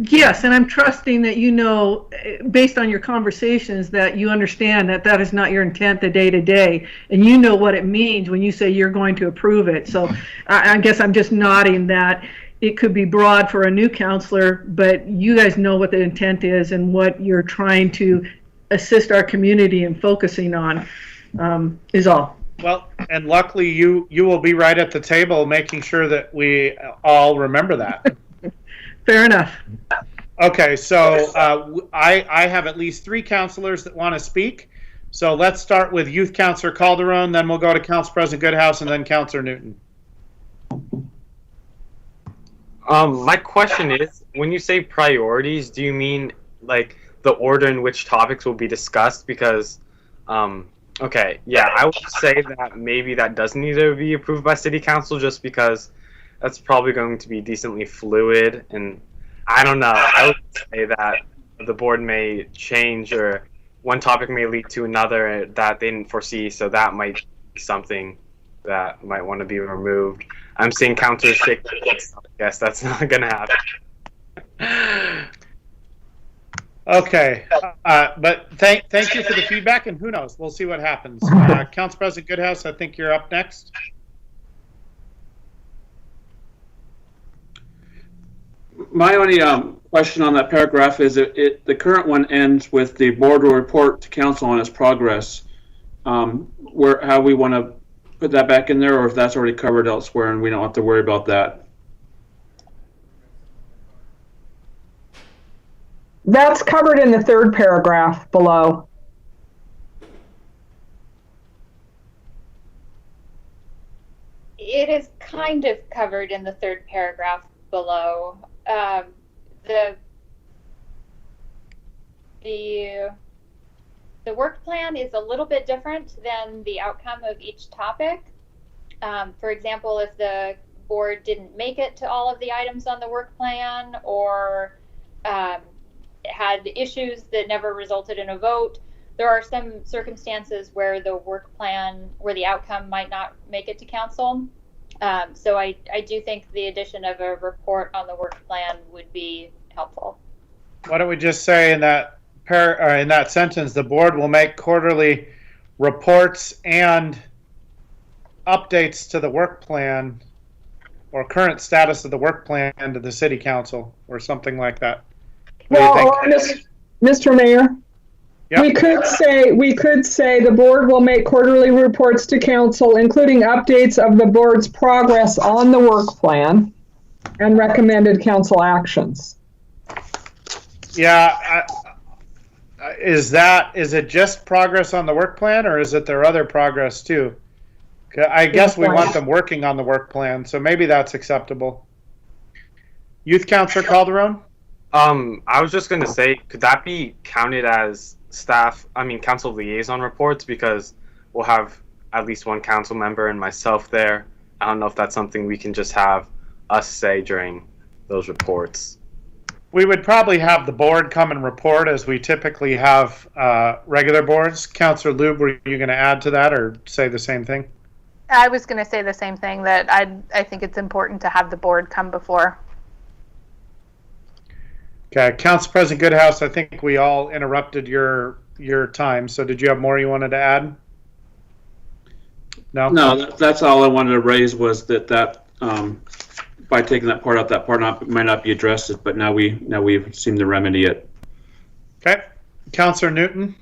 Yes, and I'm trusting that you know, based on your conversations, that you understand that that is not your intent the day to day, and you know what it means when you say you're going to approve it. So I guess I'm just nodding that it could be broad for a new counselor, but you guys know what the intent is and what you're trying to assist our community in focusing on, is all. Well, and luckily you will be right at the table making sure that we all remember that. Fair enough. Okay, so I have at least 3 counselors that want to speak. So let's start with Youth Counselor Calderon, then we'll go to Council President Goodhouse, and then Counselor Newton. My question is, when you say priorities, do you mean like the order in which topics will be discussed? Because, okay, yeah, I would say that maybe that doesn't need to be approved by City Council just because that's probably going to be decently fluid, and I don't know. I would say that the board may change or one topic may lead to another that they didn't foresee, so that might be something that might want to be removed. I'm seeing counters shake their heads. I guess that's not going to happen. Okay, but thank you for the feedback, and who knows? We'll see what happens. Council President Goodhouse, I think you're up next. My only question on that paragraph is the current one ends with the board will report to council on its progress. How we want to put that back in there, or if that's already covered elsewhere and we don't have to worry about that. That's covered in the 3rd paragraph below. It is kind of covered in the 3rd paragraph below. The work plan is a little bit different than the outcome of each topic. For example, if the board didn't make it to all of the items on the work plan, or had issues that never resulted in a vote, there are some circumstances where the work plan, where the outcome might not make it to council. So I do think the addition of a report on the work plan would be helpful. Why don't we just say in that sentence, the board will make quarterly reports and updates to the work plan or current status of the work plan to the city council or something like that. Well, Mr. Mayor, yep. we could say the board will make quarterly reports to council, including updates of the board's progress on the work plan and recommended council actions. Yeah, is it just progress on the work plan, or is it their other progress too? I guess we want them working on the work plan, so maybe that's acceptable. Youth Councilor Calderon? I was just going to say, could that be counted as council liaison reports, because we'll have at least one council member and myself there. I don't know if that's something we can just have us say during those reports. We would probably have the board come and report as we typically have regular boards. Councilor Lube, were you going to add to that or say the same thing? I was going to say the same thing, that I think it's important to have the board come before. Okay, Council President Goodhouse, I think we all interrupted your time. So did you have more you wanted to add? No? No, that's all I wanted to raise was that by taking that part out, might not be addressed, but now we've seemed to remedy it. Okay, Councilor Newton.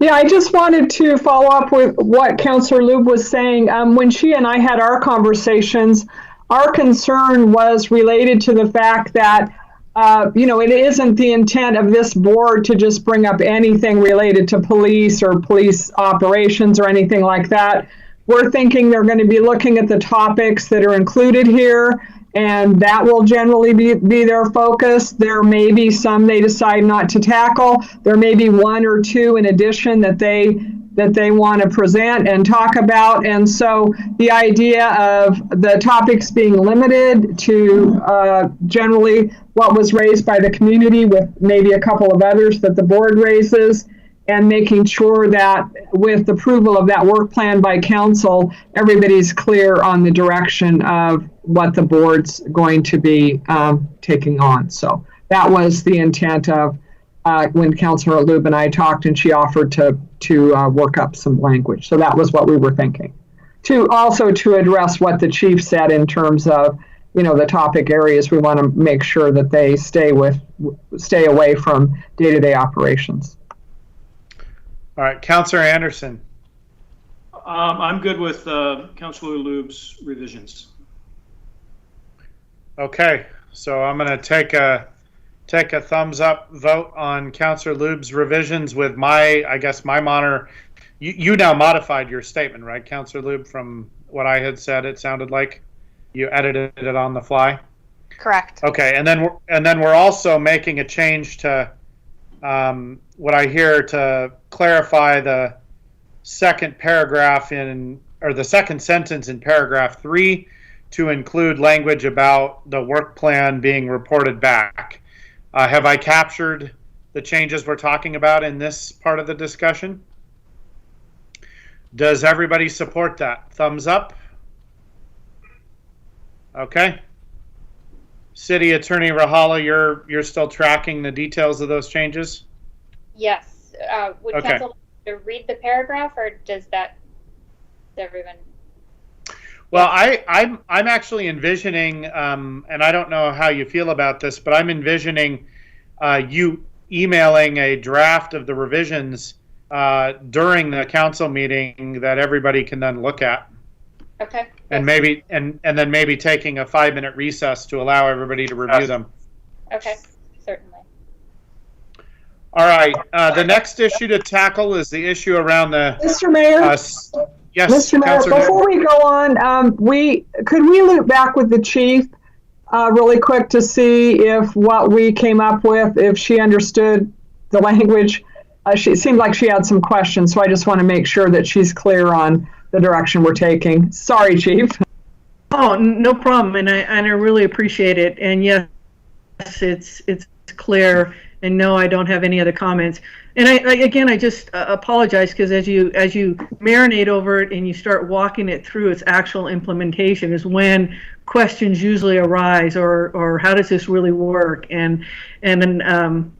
Yeah, I just wanted to follow up with what Councilor Lube was saying. When she and I had our conversations, our concern was related to the fact that it isn't the intent of this board to just bring up anything related to police or police operations or anything like that. We're thinking they're going to be looking at the topics that are included here and that will generally be their focus. There may be some they decide not to tackle. There may be one or two in addition that they want to present and talk about. And so the idea of the topics being limited to generally what was raised by the community with maybe a couple of others that the board raises, and making sure that with approval of that work plan by council, everybody's clear on the direction of what the board's going to be taking on. So that was the intent of when Councilor Lube and I talked, and she offered to work up some language. So that was what we were thinking. To address what the chief said in terms of, the topic areas, we want to make sure that they stay away from day-to-day operations. All right, Councilor Anderson. I'm good with Councilor Lube's revisions. Okay, so I'm going to take a thumbs up vote on Councilor Lube's revisions with my monitor. You now modified your statement, right, Councilor Lube? From what I had said, it sounded like you edited it on the fly. Correct. Okay, and then we're also making a change to what I hear to clarify the second paragraph the second sentence in paragraph 3 to include language about the work plan being reported back. Have I captured the changes we're talking about in this part of the discussion? Does everybody support that? Thumbs up? Okay. City Attorney Rahala, you're still tracking the details of those changes? Yes. Would Okay. council like to read the paragraph, or does everyone? Well, I'm actually envisioning, and I don't know how you feel about this, but I'm envisioning you emailing a draft of the revisions during the council meeting that everybody can then look at. Okay. And maybe and then maybe taking a 5-minute recess to allow everybody to review them. Okay, certainly. All right. The next issue to tackle is the issue around the. Mr. Mayor. Yes, Mr. Mayor, Councilor before we go on, could we loop back with the chief really quick to see if what we came up with, if she understood the language? It seemed like she had some questions, so I just want to make sure that she's clear on the direction we're taking. Sorry, Chief. Oh, no problem, and I really appreciate it. And yes, it's clear. And no, I don't have any other comments. And I just apologize, because as you marinate over it and you start walking it through its actual implementation is when questions usually arise, or how does this really work? And then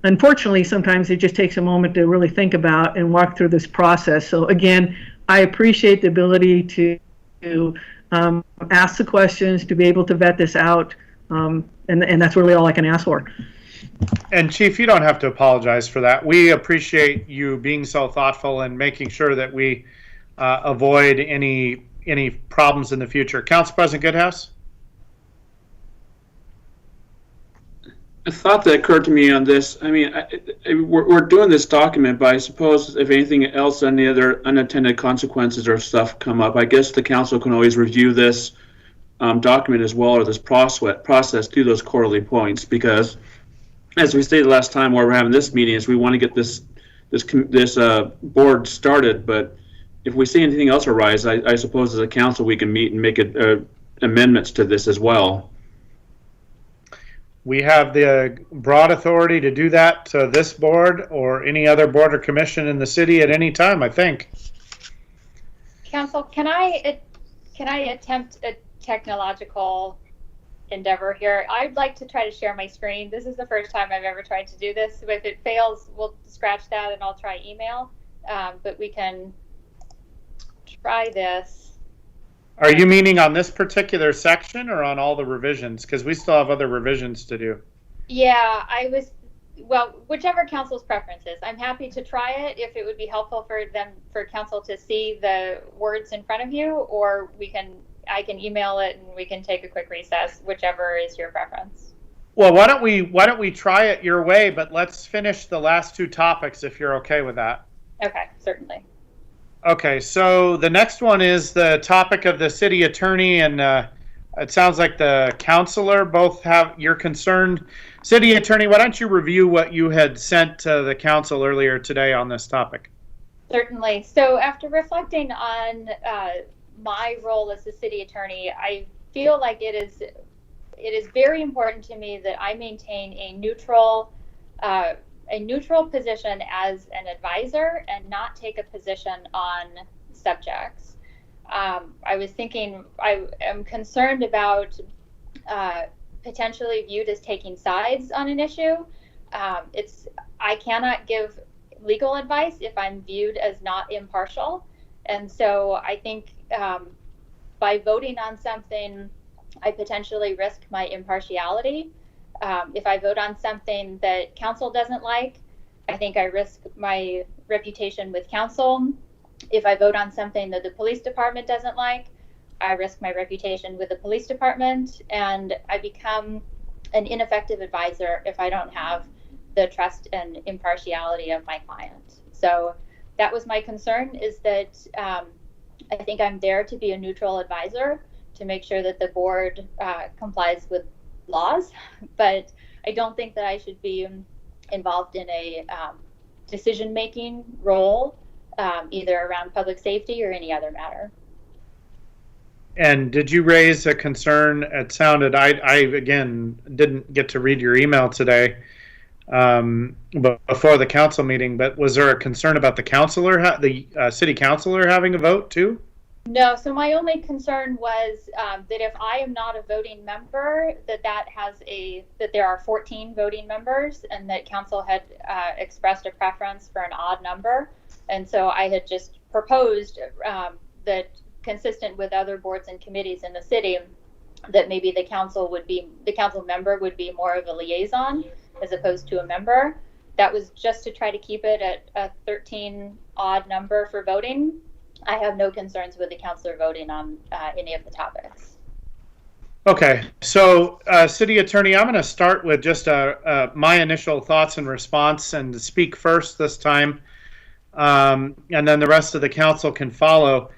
unfortunately, sometimes it just takes a moment to really think about and walk through this process. So again, I appreciate the ability to ask the questions, to be able to vet this out, and that's really all I can ask for. And Chief, you don't have to apologize for that. We appreciate you being so thoughtful and making sure that we avoid any problems in the future. Council President Goodhouse? A thought that occurred to me on this, I mean, we're doing this document, but I suppose if anything else, any other unintended consequences or stuff come up, I guess the council can always review this document as well, or this process through those quarterly points, because as we stated last time while we're having this meeting, is we want to get this board started, but if we see anything else arise, I suppose as a council we can meet and make amendments to this as well. We have the broad authority to do that to this board or any other board or commission in the city at any time, I think. Council, can I attempt a technological endeavor here? I'd like to try to share my screen. This is the first time I've ever tried to do this. So if it fails, we'll scratch that and I'll try email. But we can try this. Are you meaning on this particular section or on all the revisions? Because we still have other revisions to do. Yeah, whichever council's preference is. I'm happy to try it if it would be helpful for council to see the words in front of you, or I can email it and we can take a quick recess, whichever is your preference. Well, why don't we try it your way, but let's finish the last two topics if you're okay with that. Okay, certainly. Okay, so the next one is the topic of the city attorney and it sounds like the counselor both have, you're concerned. City Attorney, why don't you review what you had sent to the council earlier today on this topic? Certainly. So after reflecting on my role as the city attorney, I feel like it is very important to me that I maintain a neutral position as an advisor and not take a position on subjects. I was thinking, I am concerned about potentially viewed as taking sides on an issue. I cannot give legal advice if I'm viewed as not impartial. And so I think by voting on something, I potentially risk my impartiality. If I vote on something that council doesn't like, I think I risk my reputation with council. If I vote on something that the police department doesn't like, I risk my reputation with the police department, and I become an ineffective advisor if I don't have the trust and impartiality of my client. So that was my concern, is that I think I'm there to be a neutral advisor to make sure that the board complies with laws, but I don't think that I should be involved in a decision-making role, either around public safety or any other matter. And did you raise a concern? It sounded, I again, didn't get to read your email today before the council meeting, but was there a concern about the counselor, the city councilor having a vote too? No, so my only concern was that if I am not a voting member, that there are 14 voting members, and that council had expressed a preference for an odd number. And so I had just proposed that, consistent with other boards and committees in the city, that maybe the council member would be more of a liaison as opposed to a member. That was just to try to keep it at a 13 odd number for voting. I have no concerns with the councilor voting on any of the topics. Okay, so City Attorney, I'm going to start with just my initial thoughts and response, and speak first this time, and then the rest of the council can follow.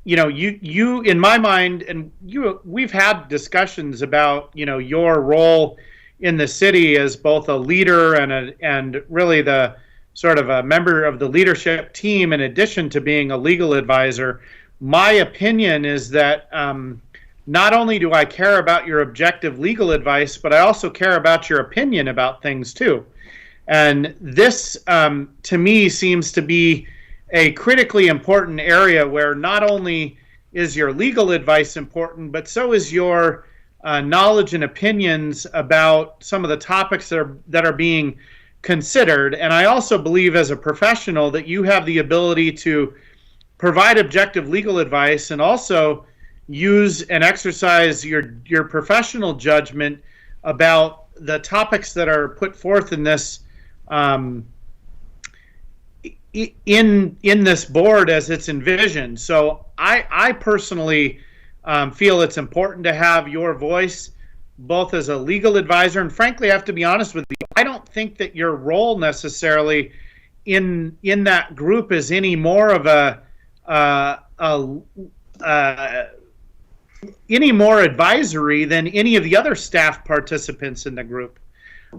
You know, you in my mind, and we've had discussions about, you know, your role in the city as both a leader and really the sort of a member of the leadership team, in addition to being a legal advisor. My opinion is that not only do I care about your objective legal advice, but I also care about your opinion about things too. And this, to me, seems to be a critically important area where not only is your legal advice important, but so is your knowledge and opinions about some of the topics that are being considered. And I also believe, as a professional, that you have the ability to provide objective legal advice and also use and exercise your professional judgment about the topics that are put forth in this in this board as it's envisioned. So I personally feel it's important to have your voice, both as a legal advisor, and frankly, I have to be honest with you, I don't think that your role necessarily in that group is any more of any more advisory than any of the other staff participants in the group.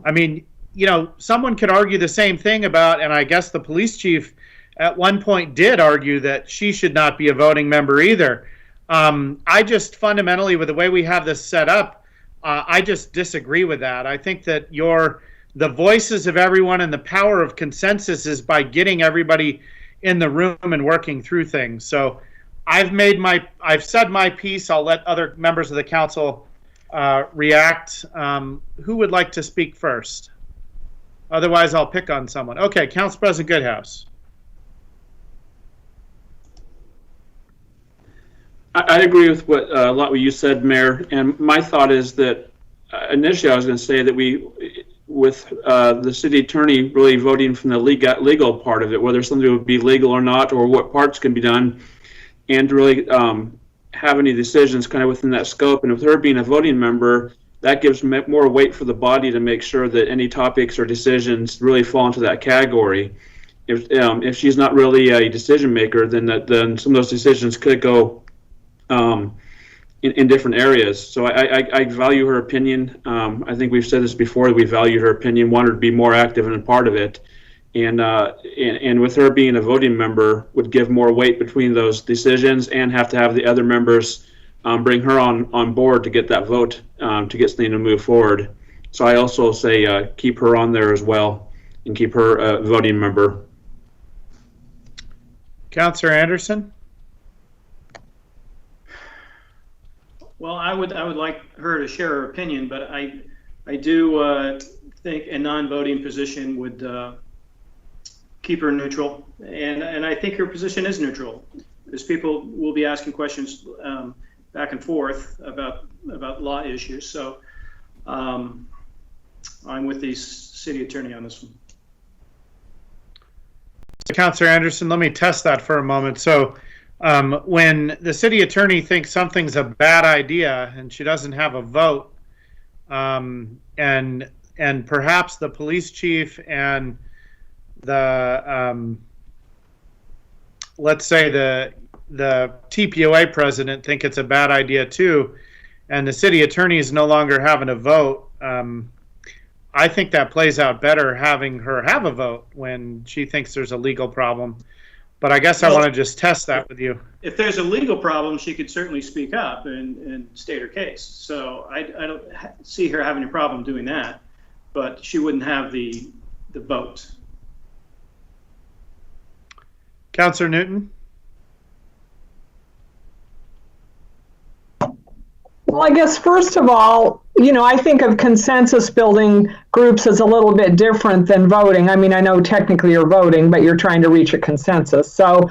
I mean, you know, someone could argue the same thing about, and I guess the police chief at one point did argue that she should not be a voting member either. I just fundamentally, with the way we have this set up, I just disagree with that. I think that the voices of everyone and the power of consensus is by getting everybody in the room and working through things. So I've said my piece. I'll let other members of the council react. Who would like to speak first? Otherwise, I'll pick on someone. Okay, Council President Goodhouse. I agree with a lot what you said, Mayor. And my thought is that initially I was going to say that with the city attorney really voting from the legal part of it, whether something would be legal or not, or what parts can be done, and to really have any decisions kind of within that scope. And with her being a voting member, that gives more weight for the body to make sure that any topics or decisions really fall into that category. If she's not really a decision maker, then some of those decisions could go in different areas. So I value her opinion. I think we've said this before, we valued her opinion, wanted her to be more active and a part of it. And with her being a voting member would give more weight between those decisions and have to have the other members bring her on board to get that vote to get something to move forward. So I also say keep her on there as well and keep her a voting member. Councillor Anderson? Well, I would like her to share her opinion, but I do think a non-voting position would keep her neutral, and I think her position is neutral, because people will be asking questions back and forth about law issues. So I'm with the city attorney on this one. Councillor Anderson, let me test that for a moment. So when the city attorney thinks something's a bad idea and she doesn't have a vote, and perhaps the police chief and the let's say the TPOA president think it's a bad idea too, and the city attorney is no longer having a vote, I think that plays out better having her have a vote when she thinks there's a legal problem. But I guess I want to just test that with you. If there's a legal problem, she could certainly speak up and state her case. So I don't see her having a problem doing that, but she wouldn't have the vote. Councillor Newton? Well, I guess first of all, I think of consensus building groups as a little bit different than voting. I mean, I know technically you're voting, but you're trying to reach a consensus. So,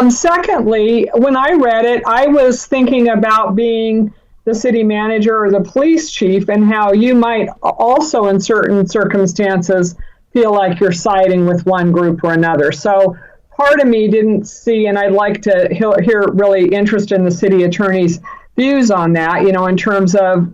secondly, when I read it, I was thinking about being the city manager or the police chief and how you might also in certain circumstances feel like you're siding with one group or another. So part of me didn't see, and I'd like to hear really interest in the city attorney's views on that, in terms of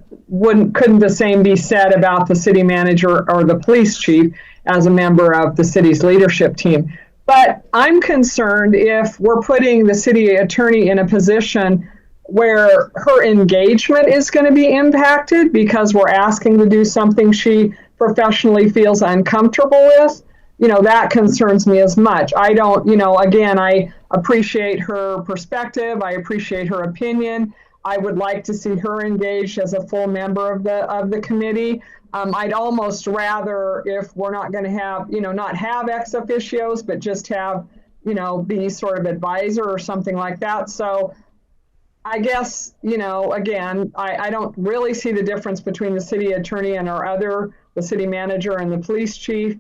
couldn't the same be said about the city manager or the police chief as a member of the city's leadership team. But I'm concerned if we're putting the city attorney in a position where her engagement is going to be impacted because we're asking to do something she professionally feels uncomfortable with. That concerns me as much. I don't, again, I appreciate her perspective. I appreciate her opinion. I would like to see her engaged as a full member of the committee. I'd almost rather, if we're not going to have, not have ex officios, but just have, be sort of advisor or something like that. So I guess, again, I don't really see the difference between the city attorney and the city manager and the police chief.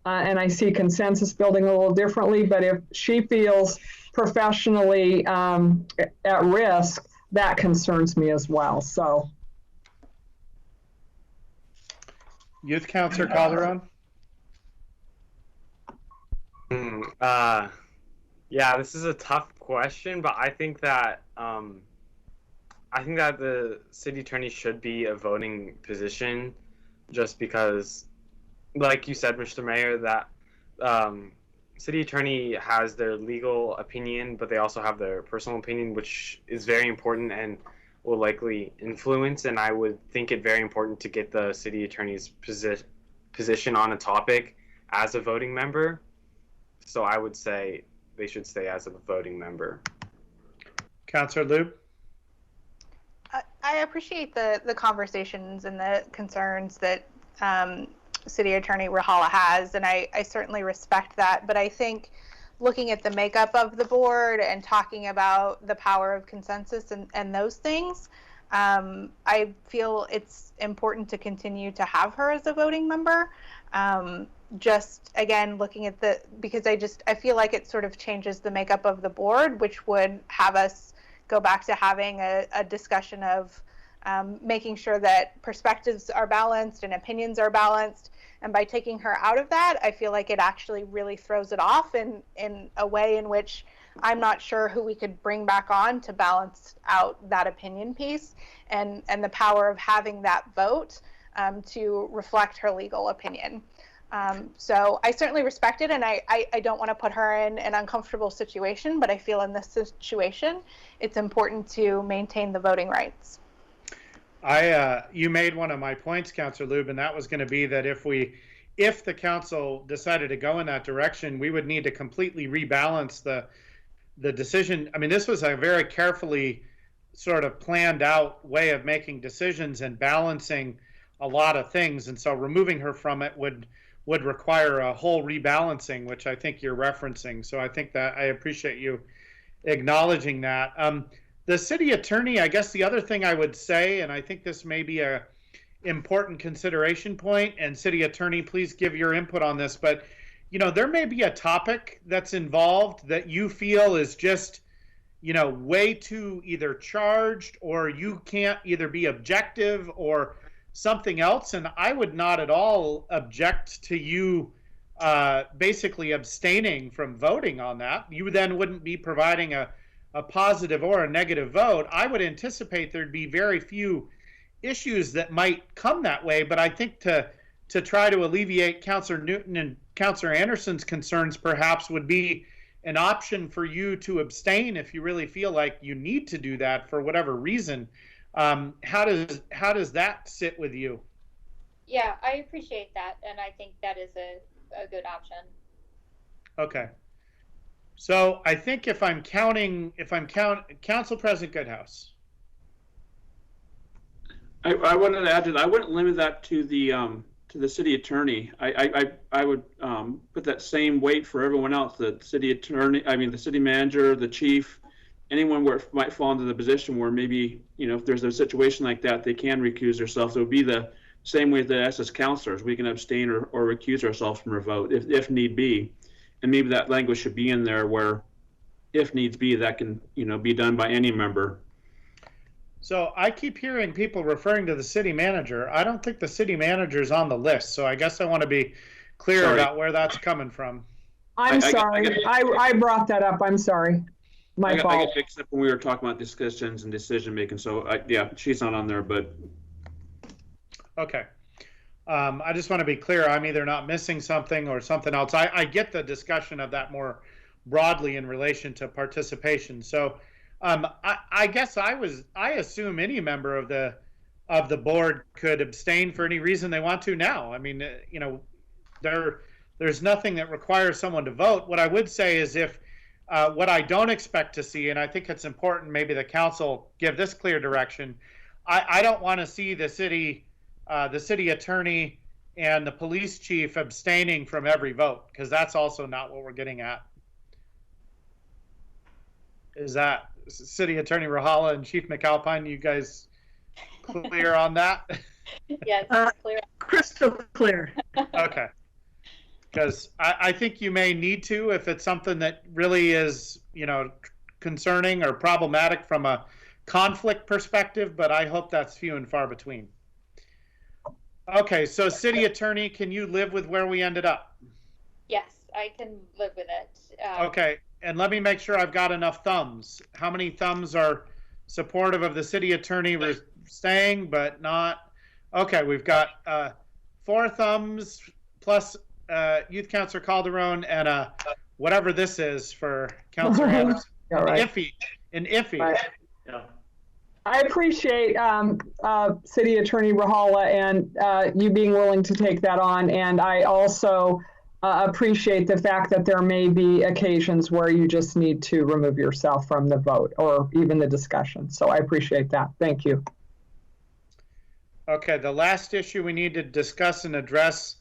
And I see consensus building a little differently. But if she feels professionally at risk, that concerns me as well. So, Youth Councillor Calderon. Yeah, this is a tough question, but I think that the city attorney should be a voting position, just because, like you said, Mr. Mayor, that city attorney has their legal opinion, but they also have their personal opinion, which is very important and will likely influence. And I would think it very important to get the city attorney's position on a topic as a voting member. So I would say they should stay as a voting member. Councillor Lube? I appreciate the conversations and the concerns that City Attorney Rahala has, and I certainly respect that. But I think looking at the makeup of the board and talking about the power of consensus and those things, I feel it's important to continue to have her as a voting member. Just again, looking at because I feel like it sort of changes the makeup of the board, which would have us go back to having a discussion of making sure that perspectives are balanced and opinions are balanced. And by taking her out of that, I feel like it actually really throws it off in a way in which I'm not sure who we could bring back on to balance out that opinion piece and the power of having that vote to reflect her legal opinion. So I certainly respect it, and I don't want to put her in an uncomfortable situation, but I feel in this situation, it's important to maintain the voting rights. You made one of my points, Councillor Lube, and that was going to be that if the council decided to go in that direction, we would need to completely rebalance the decision. I mean, this was a very carefully sort of planned out way of making decisions and balancing a lot of things, and so removing her from it would require a whole rebalancing, which I think you're referencing. So I think that I appreciate you acknowledging that. The city attorney, I guess the other thing I would say, and I think this may be a important consideration point, and city attorney, please give your input on this, but there may be a topic that's involved that you feel is just way too either charged, or you can't either be objective or something else, and I would not at all object to you basically abstaining from voting on that. You then wouldn't be providing a positive or a negative vote. I would anticipate there'd be very few issues that might come that way, but I think to try to alleviate Councillor Newton and Councillor Anderson's concerns perhaps would be an option for you to abstain if you really feel like you need to do that for whatever reason. How does that sit with you? Yeah, I appreciate that, and I think that is a good option. Okay. So I think if I'm counting Council President Goodhouse. I wanted to add to that. I wouldn't limit that to the city attorney. I would put that same weight for everyone else. The city attorney, the city manager, the chief, anyone where it might fall into the position where maybe if there's a situation like that, they can recuse themselves. It would be the same way that us as councilors, we can abstain or recuse ourselves from a vote if need be. And maybe that language should be in there where, if needs be, that can be done by any member. So I keep hearing people referring to the city manager. I don't think the city manager is on the list. So I guess I want to be clear about where that's coming from. I'm sorry. I brought that up. I'm sorry. My fault. I got mixed up when we were talking about discussions and decision making. So yeah, she's not on there, but. Okay. I just want to be clear. I'm either not missing something or something else. I get the discussion of that more broadly in relation to participation. So I guess I assume any member of the board could abstain for any reason they want to now. I mean, there's nothing that requires someone to vote. What I would say is if what I don't expect to see, and I think it's important maybe the council give this clear direction, I don't want to see the city attorney and the police chief abstaining from every vote, because that's also not what we're getting at. Is that City Attorney Rahala and Chief McAlpine, you guys clear on that? Yes, clear. Crystal clear. Okay. Because I think you may need to if it's something that really is, concerning or problematic from a conflict perspective, but I hope that's few and far between. Okay, so City Attorney, can you live with where we ended up? Yes, I can live with it. Okay, and let me make sure I've got enough thumbs. How many thumbs are supportive of the City Attorney staying but not? Okay, we've got 4 thumbs plus Youth Councilor Calderon and whatever this is for Councilor Anderson. Right. An iffy. Right. Yeah. I appreciate City Attorney Rahala and you being willing to take that on, and I also appreciate the fact that there may be occasions where you just need to remove yourself from the vote or even the discussion. So I appreciate that. Thank you. Okay, the last issue we need to discuss and address,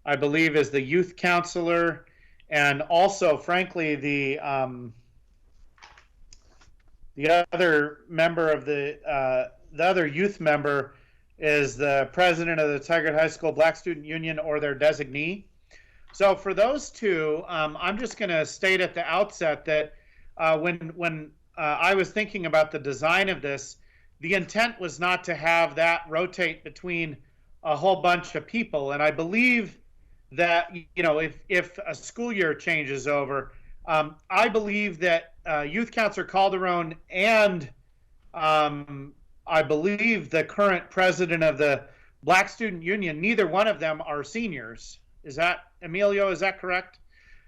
I believe, is the youth counselor, and also, frankly, the other member of the other youth member is the president of the Tigard High School Black Student Union or their designee. So for those two, I'm just going to state at the outset that when I was thinking about the design of this, the intent was not to have that rotate between a whole bunch of people. And I believe that, if a school year changes over, I believe that Youth Councilor Calderon and I believe the current president of the Black Student Union, neither one of them are seniors. Is that, Emilio, is that correct?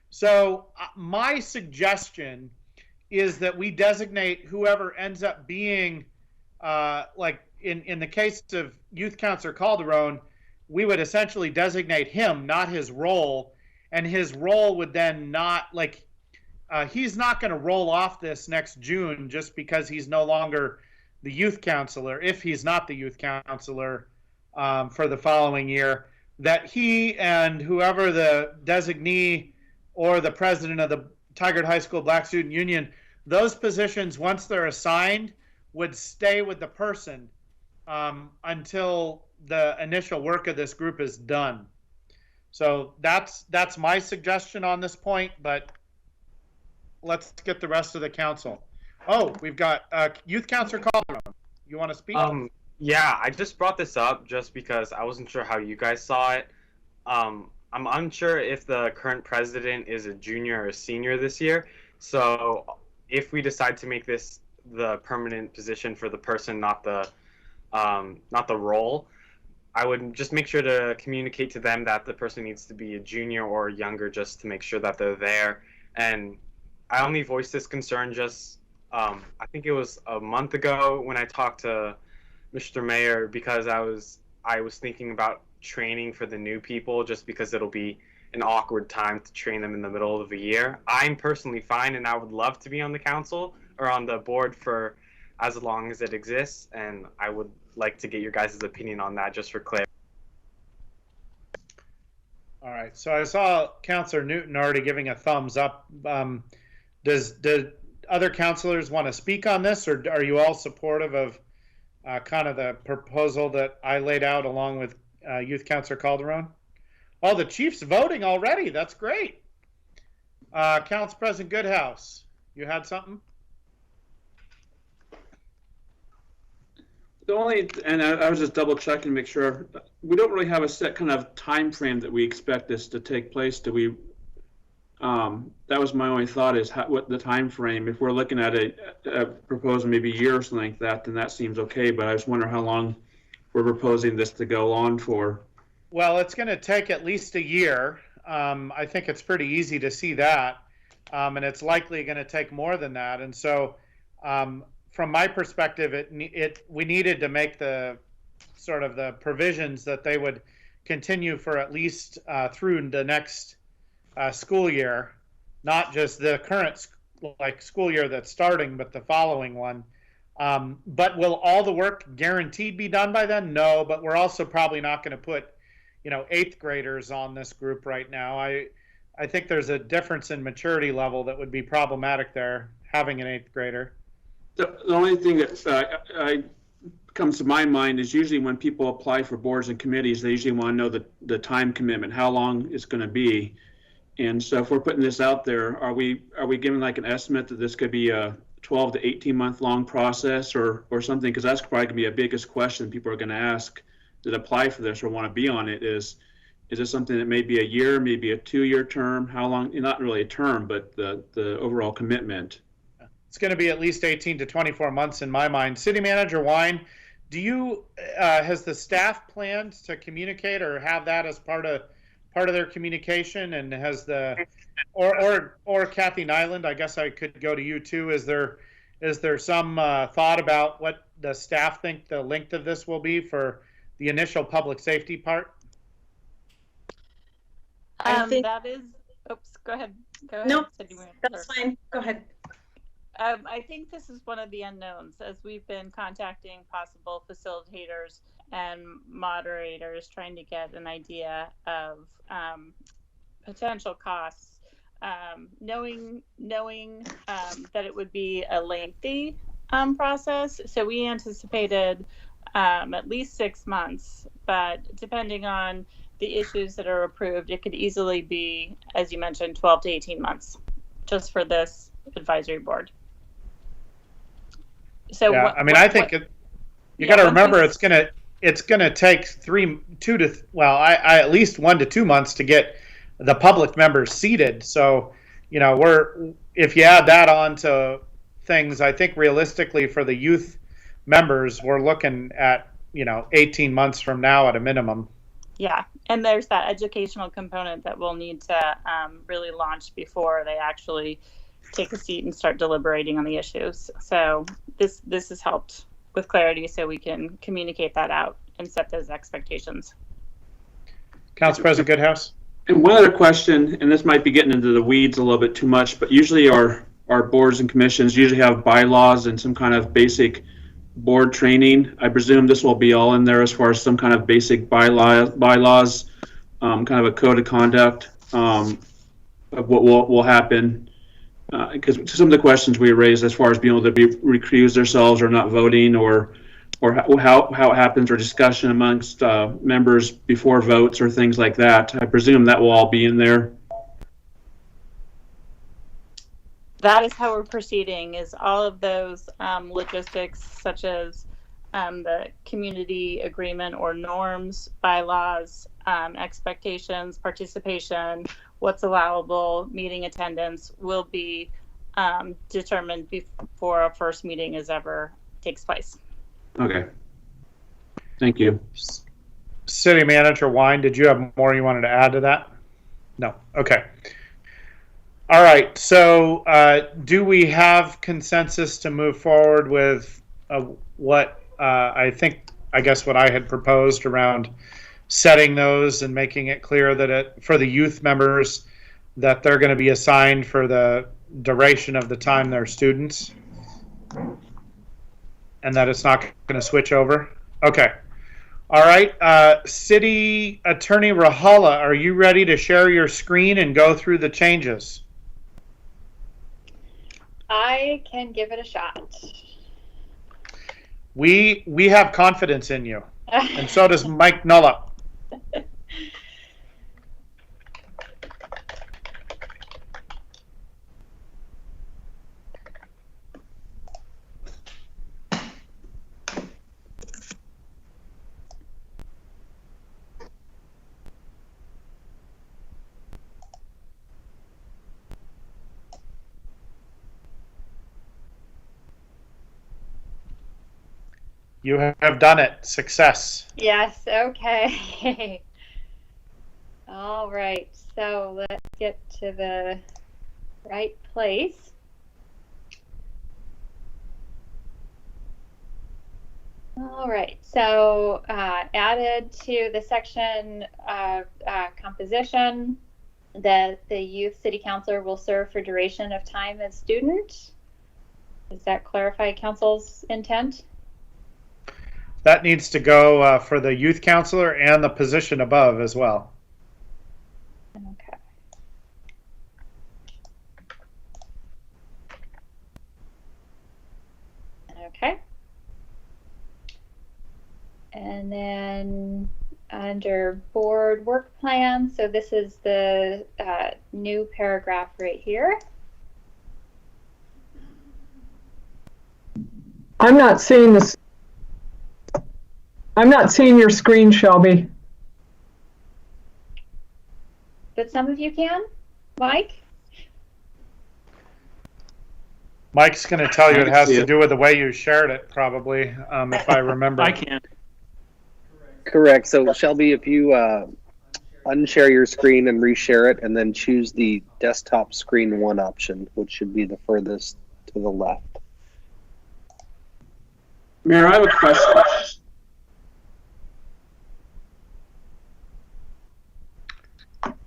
So my suggestion is that we designate whoever ends up being, like in the case of Youth Counselor Calderon, we would essentially designate him, not his role, and his role would then not, like, he's not going to roll off this next June just because he's no longer the youth counselor, if he's not the youth counselor for the following year, that he and whoever the designee or the president of the Tigard High School Black Student Union, those positions, once they're assigned, would stay with the person until the initial work of this group is done. So that's my suggestion on this point, but let's get the rest of the council. Oh, we've got Youth Counselor Calderon. You want to speak? Yeah, I just brought this up just because I wasn't sure how you guys saw it. I'm unsure if the current president is a junior or a senior this year. So if we decide to make this the permanent position for the person, not the role, I would just make sure to communicate to them that the person needs to be a junior or younger, just to make sure that they're there. And I only voiced this concern just, I think it was a month ago when I talked to Mr. Mayor, because I was thinking about training for the new people, just because it'll be an awkward time to train them in the middle of the year. I'm personally fine, and I would love to be on the council or on the board for as long as it exists, and I would like to get your guys' opinion on that, just for clarity. All right, so I saw Councillor Newton already giving a thumbs up. Does other councillors want to speak on this, or are you all supportive of kind of the proposal that I laid out along with Youth Councillor Calderon? Oh, the chief's voting already. That's great. Council President Goodhouse, you had something? The only, and I was just double checking to make sure, we don't really have a set kind of time frame that we expect this to take place. Do we? That was my only thought, is what the time frame. If we're looking at a proposal maybe a year or something like that, then that seems okay. But I just wonder how long we're proposing this to go on for. Well, it's going to take at least a year. I think it's pretty easy to see that, and it's likely going to take more than that. And so, from my perspective, we needed to make the sort of the provisions that they would continue for at least through the next school year, not just the current school year that's starting, but the following one. But will all the work guaranteed be done by then? No, but we're also probably not going to put, 8th graders on this group right now. I think there's a difference in maturity level that would be problematic there, having an 8th grader. The only thing that comes to my mind is usually when people apply for boards and committees, they usually want to know the time commitment, how long it's going to be. And so if we're putting this out there, are we giving like an estimate that this could be a 12 to 18 month long process or something? Because that's probably going to be a biggest question people are going to ask that apply for this or want to be on it is this something that may be a year, maybe a 2-year term? How long? Not really a term, but the overall commitment. It's going to be at least 18 to 24 months in my mind. City Manager Wine, do you has the staff planned to communicate or have that as part of their communication? And has the or Kathy Nyland, I guess I could go to you too. Is there some thought about what the staff think the length of this will be for the initial public safety part? I think that is. Oops. Go ahead. No, that's fine. Go ahead. I think this is one of the unknowns, as we've been contacting possible facilitators and moderators, trying to get an idea of potential costs. Knowing that it would be a lengthy process, so we anticipated at least 6 months, but depending on the issues that are approved, it could easily be, as you mentioned, 12 to 18 months just for this advisory board. So yeah, I think you got to remember it's gonna take at least 1 to 2 months to get the public members seated. So if you add that on to things, I think realistically for the youth members, we're looking at 18 months from now at a minimum. Yeah, and there's that educational component that we'll need to really launch before they actually take a seat and start deliberating on the issues. So this has helped with clarity, so we can communicate that out and set those expectations. Council President Goodhouse. And one other question, and this might be getting into the weeds a little bit too much, but usually our boards and commissions usually have bylaws and some kind of basic board training. I presume this will be all in there as far as some kind of basic bylaws, kind of a code of conduct of what will happen. Because some of the questions we raised as far as being able to recuse themselves or not voting, or how it happens, or discussion amongst members before votes or things like that. I presume that will all be in there. That is how we're proceeding, is all of those logistics, such as the community agreement or norms, bylaws, expectations, participation, what's allowable, meeting attendance, will be determined before our first meeting ever takes place. Okay. Thank you. City Manager Wine, did you have more you wanted to add to that? No. Okay. All right. So do we have consensus to move forward with what I guess what I had proposed around setting those and making it clear that for the youth members that they're going to be assigned for the duration of the time they're students, and that it's not going to switch over? Okay. All right. City Attorney Rahala, are you ready to share your screen and go through the changes? I can give it a shot. We have confidence in you, and so does Mike Nulla. You have done it. Success. Yes, okay. All right, so let's get to the right place. All right, so added to the section composition that the youth city councilor will serve for duration of time as student. Does that clarify council's intent? That needs to go for the youth counselor and the position above as well. Okay. Okay. And then under board work plan, so this is the new paragraph right here. I'm not seeing this. I'm not seeing your screen, Shelby. But some of you can. Mike? Mike's going to tell you it has to do with the way you shared it, probably, if I remember. I can. Correct. So Shelby, if you unshare your screen and reshare it, and then choose the desktop screen 1 option, which should be the furthest to the left. Mayor, I have a question.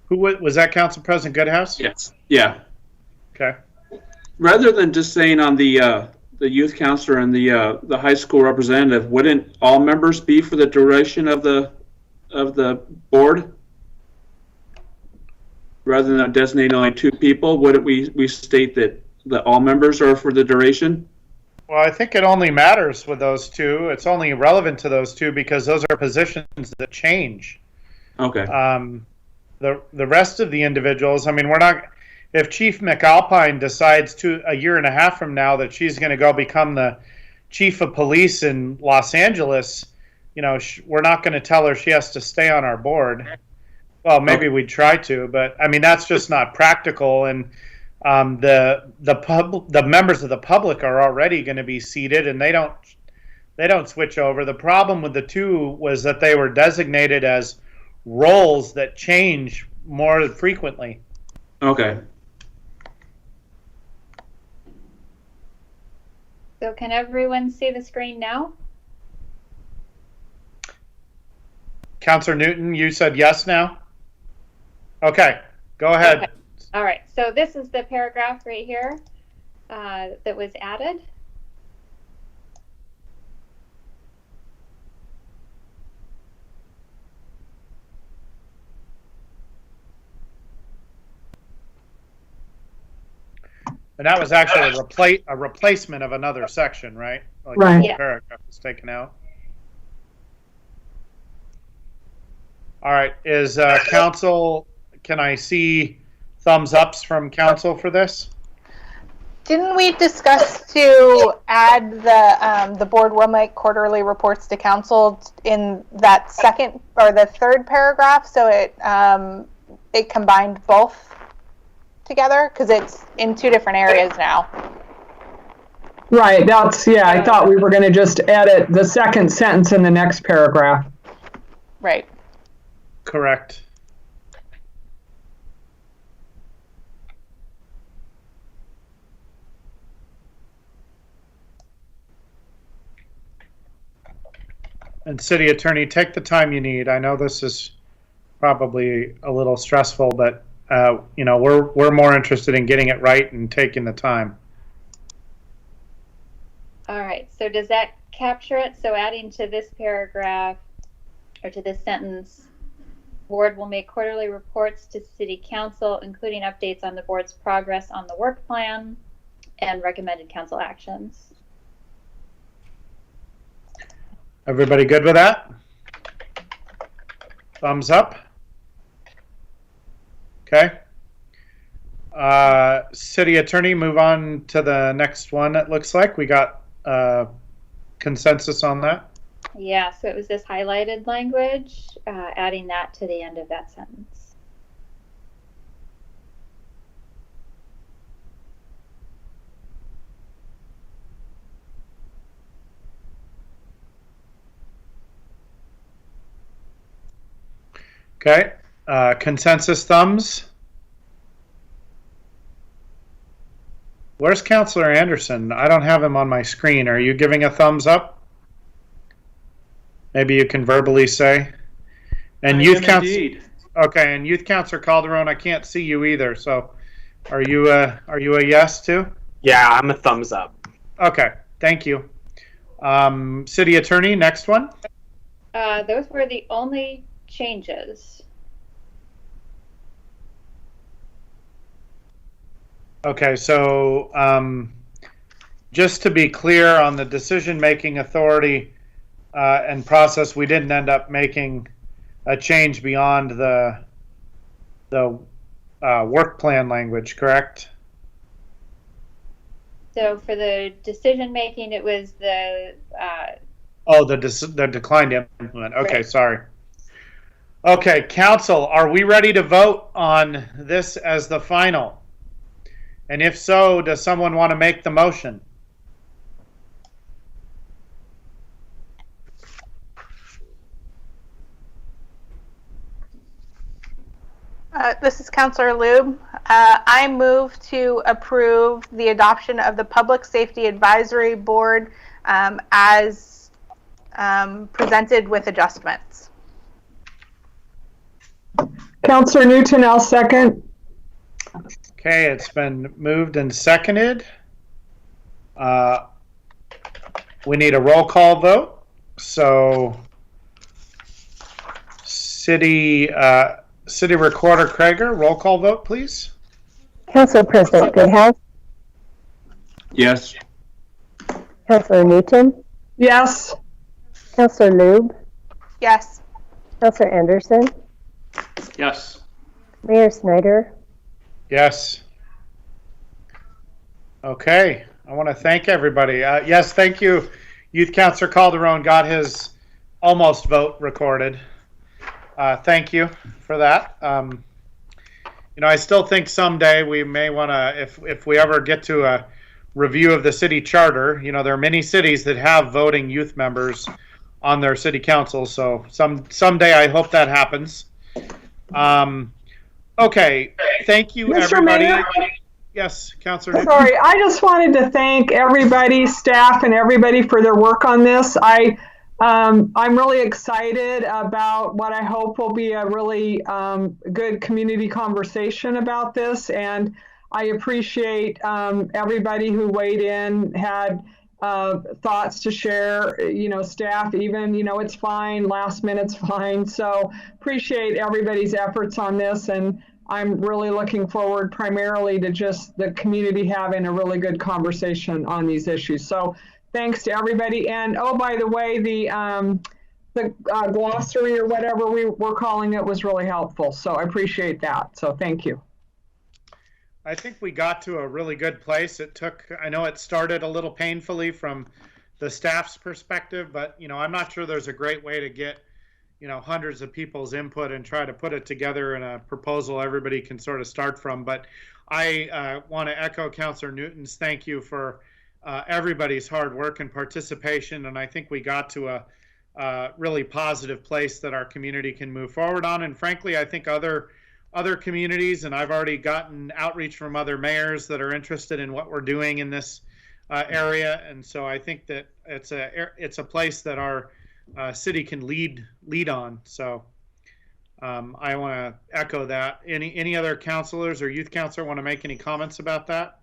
Who was that? Council President Goodhouse? Yes. Yeah. Okay. Rather than just saying on the youth counselor and the high school representative, wouldn't all members be for the duration of the board? Rather than designating only 2 people, wouldn't we state that all members are for the duration? Well, I think it only matters with those 2. It's only relevant to those 2 because those are positions that change. Okay. The rest of the individuals, I mean, we're not. If Chief McAlpine decides a year and a half from now that she's going to go become the chief of police in Los Angeles, you know, we're not going to tell her she has to stay on our board. Well, maybe we'd try to, but I mean that's just not practical. And the members of the public are already going to be seated, and they don't switch over. The problem with the 2 was that they were designated as roles that change more frequently. Okay. So can everyone see the screen now? Counselor Newton, you said yes now? Okay, go ahead. Okay. All right, so this is the paragraph right here that was added. And that was actually a replacement of another section, right? Like Right. The whole Yeah. paragraph was taken out. All right, is council, can I see thumbs ups from council for this? Didn't we discuss to add the board will make quarterly reports to council in that second or the third paragraph, so it combined both together because it's in two different areas now. Right, I thought we were going to just edit the second sentence in the next paragraph. Right. Correct. And city attorney, take the time you need. I know this is probably a little stressful, but you know, we're more interested in getting it right and taking the time. All right, so does that capture it? So adding to this paragraph or to this sentence, board will make quarterly reports to city council, including updates on the board's progress on the work plan and recommended council actions. Everybody good with that? Thumbs up. Okay. City attorney, move on to the next one. It looks like we got consensus on that. Yeah, so it was this highlighted language, adding that to the end of that sentence. Okay. Consensus thumbs. Where's Councilor Anderson? I don't have him on my screen. Are you giving a thumbs up? Maybe you can verbally say. And youth council. Okay, and youth councilor Calderon, I can't see you either. So, are you a yes too? Yeah, I'm a thumbs up. Okay, thank you. City attorney, next one. Those were the only changes. Okay, so just to be clear on the decision-making authority and process, we didn't end up making a change beyond the work plan language, correct? So for the decision making, it was the the decline to implement. Okay, right. Sorry. Okay, council, are we ready to vote on this as the final? And if so, does someone want to make the motion? This is Councilor Lube. I move to approve the adoption of the Public Safety Advisory Board as presented with adjustments. Councilor Newton, I'll second. Okay, it's been moved and seconded. We need a roll call vote. So, City Recorder Krager, roll call vote, please. Council President Goodhouse, Yes. Councilor Newton, Yes. Councilor Lube, Yes. Councilor Anderson, Yes. Mayor Snyder. Yes. Okay, I want to thank everybody. Yes, thank you. Youth Councilor Calderon got his almost vote recorded. Thank you for that. You know, I still think someday we may want to, if we ever get to a review of the city charter, you know, there are many cities that have voting youth members on their city council. So someday I hope that happens. Okay, thank you, Mr. everybody. Mayor? Yes, Councilor Newton. Sorry, I just wanted to thank everybody, staff, and everybody for their work on this. I'm really excited about what I hope will be a really good community conversation about this, and I appreciate everybody who weighed in, had thoughts to share. Staff even, it's fine. Last minute's fine. So appreciate everybody's efforts on this, and I'm really looking forward primarily to just the community having a really good conversation on these issues. So thanks to everybody. And oh, by the way, the glossary or whatever we're calling it was really helpful. So I appreciate that. So thank you. I think we got to a really good place. I know it started a little painfully from the staff's perspective, but I'm not sure there's a great way to get hundreds of people's input and try to put it together in a proposal everybody can sort of start from. But I want to echo Councilor Newton's thank you for everybody's hard work and participation. And I think we got to a really positive place that our community can move forward on. And frankly, I think other communities, and I've already gotten outreach from other mayors that are interested in what we're doing in this area. And so I think that it's a place that our city can lead on. So I want to echo that. Any other councilors or youth councilor want to make any comments about that?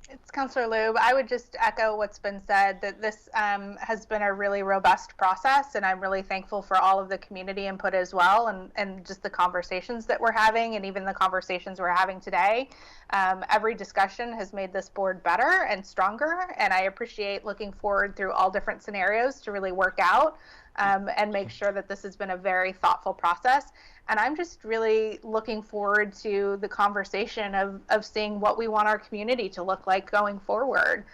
It's Councilor Lube. I would just echo what's been said, that this has been a really robust process, and I'm really thankful for all of the community input as well, and just the conversations that we're having, and even the conversations we're having today. Every discussion has made this board better and stronger, and I appreciate looking forward through all different scenarios to really work out and make sure that this has been a very thoughtful process. And I'm just really looking forward to the conversation of seeing what we want our community to look like going forward.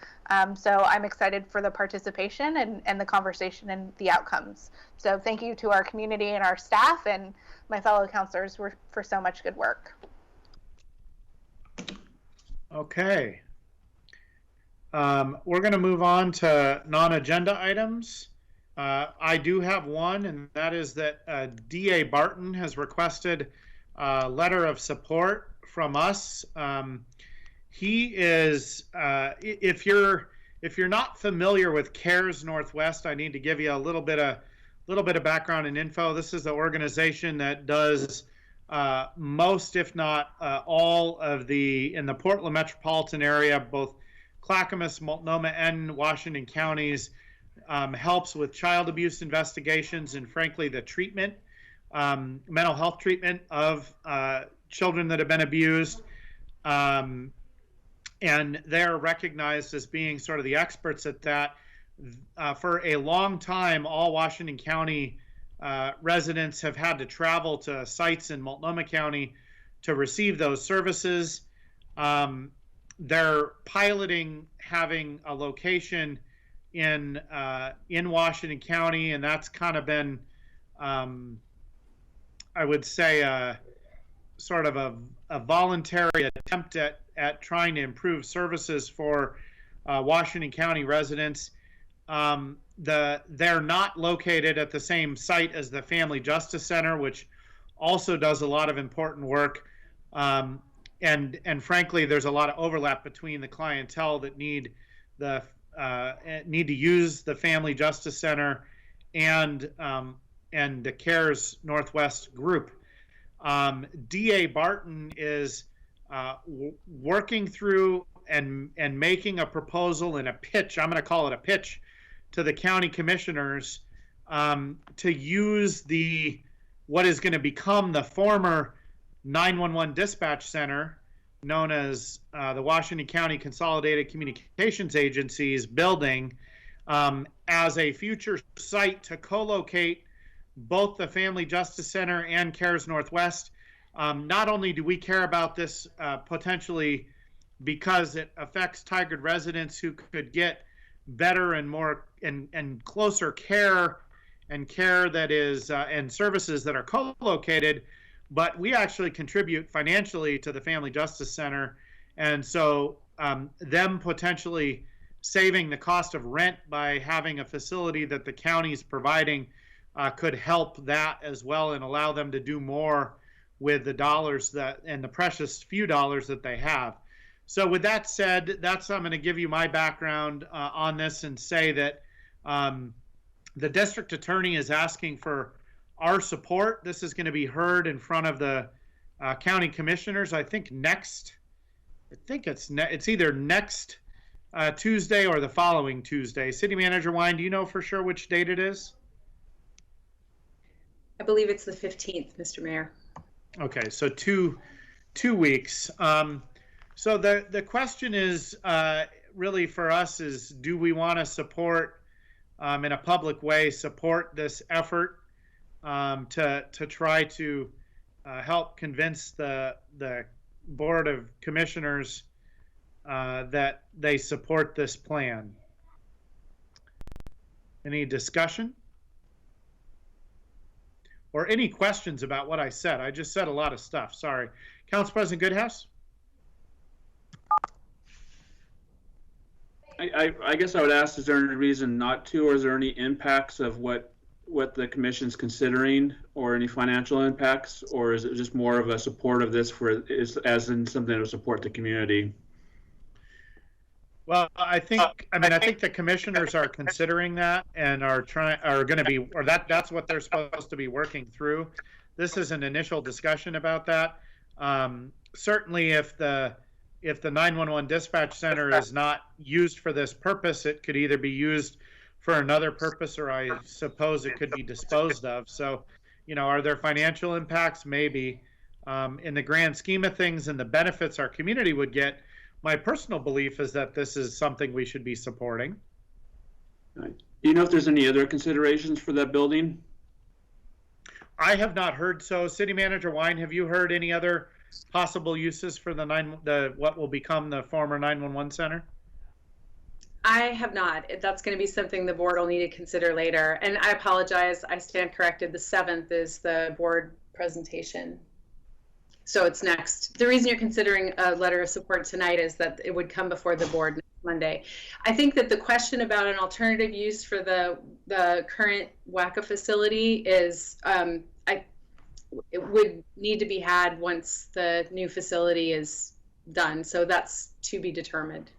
So I'm excited for the participation and the conversation and the outcomes. So thank you to our community and our staff and my fellow councilors for so much good work. Okay. We're going to move on to non-agenda items. I do have one, and that is that DA Barton has requested a letter of support from us. He is, if you're not familiar with CARES Northwest, I need to give you a little bit of background and info. This is the organization that does most, if not all, in the Portland metropolitan area, both Clackamas, Multnomah, and Washington counties. Helps with child abuse investigations and, frankly, the treatment, mental health treatment of children that have been abused. And they're recognized as being sort of the experts at that. For a long time, all Washington County residents have had to travel to sites in Multnomah County to receive those services. They're piloting having a location in Washington County, and that's kind of been, I would say, sort of a voluntary attempt at trying to improve services for Washington County residents. They're not located at the same site as the Family Justice Center, which also does a lot of important work. And frankly, there's a lot of overlap between the clientele that need to use the Family Justice Center and the CARES Northwest group. DA Barton is working through and making a proposal and a pitch. I'm going to call it a pitch to the county commissioners to use what is going to become the former 911 dispatch center, known as the Washington County Consolidated Communications Agency's building, as a future site to co-locate both the Family Justice Center and CARES Northwest. Not only do we care about this potentially because it affects Tigard residents who could get better and more and closer care that is and services that are co-located, but we actually contribute financially to the Family Justice Center. And so them potentially saving the cost of rent by having a facility that the county is providing could help that as well and allow them to do more with the dollars that and the precious few dollars that they have. So with that said, I'm going to give you my background on this and say that the district attorney is asking for our support. This is going to be heard in front of the county commissioners. I think it's either next Tuesday or the following Tuesday. City Manager Wine, do you know for sure which date it is? I believe it's the 15th, Mr. Mayor. Okay, so two weeks. So the question is really for us is, do we want to support in a public way, support this effort to try to help convince the Board of Commissioners that they support this plan? Any discussion? Or any questions about what I said? I just said a lot of stuff. Sorry. Council President Goodhouse? I guess I would ask, is there any reason not to, or is there any impacts of what the commission's considering, or any financial impacts, or is it just more of a support of this as in something to support the community? Well, I think the commissioners are considering that and that's what they're supposed to be working through. This is an initial discussion about that. Certainly if the 911 dispatch center is not used for this purpose, it could either be used for another purpose, or I suppose it could be disposed of. So, are there financial impacts? Maybe. In the grand scheme of things and the benefits our community would get, my personal belief is that this is something we should be supporting. Right. Do you know if there's any other considerations for that building? I have not heard so. City Manager Wine, have you heard any other possible uses for what will become the former 911 center? I have not. That's going to be something the board will need to consider later. And I apologize, I stand corrected. The 7th is the board presentation. So it's next. The reason you're considering a letter of support tonight is that it would come before the board next Monday. I think that the question about an alternative use for the current WACA facility is, it would need to be had once the new facility is done. So that's to be determined.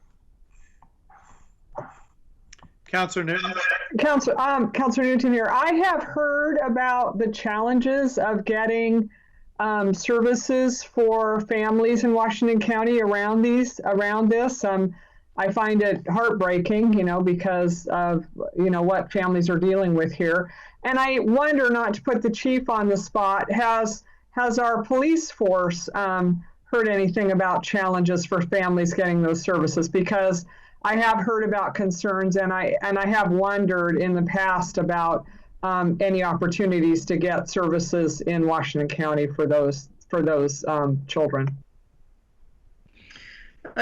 Councilor Newton. Councilor Newton here. I have heard about the challenges of getting services for families in Washington County around this. I find it heartbreaking, because of, what families are dealing with here. And I wonder, not to put the chief on the spot, has our police force heard anything about challenges for families getting those services? Because I have heard about concerns, and I have wondered in the past about any opportunities to get services in Washington County for those children.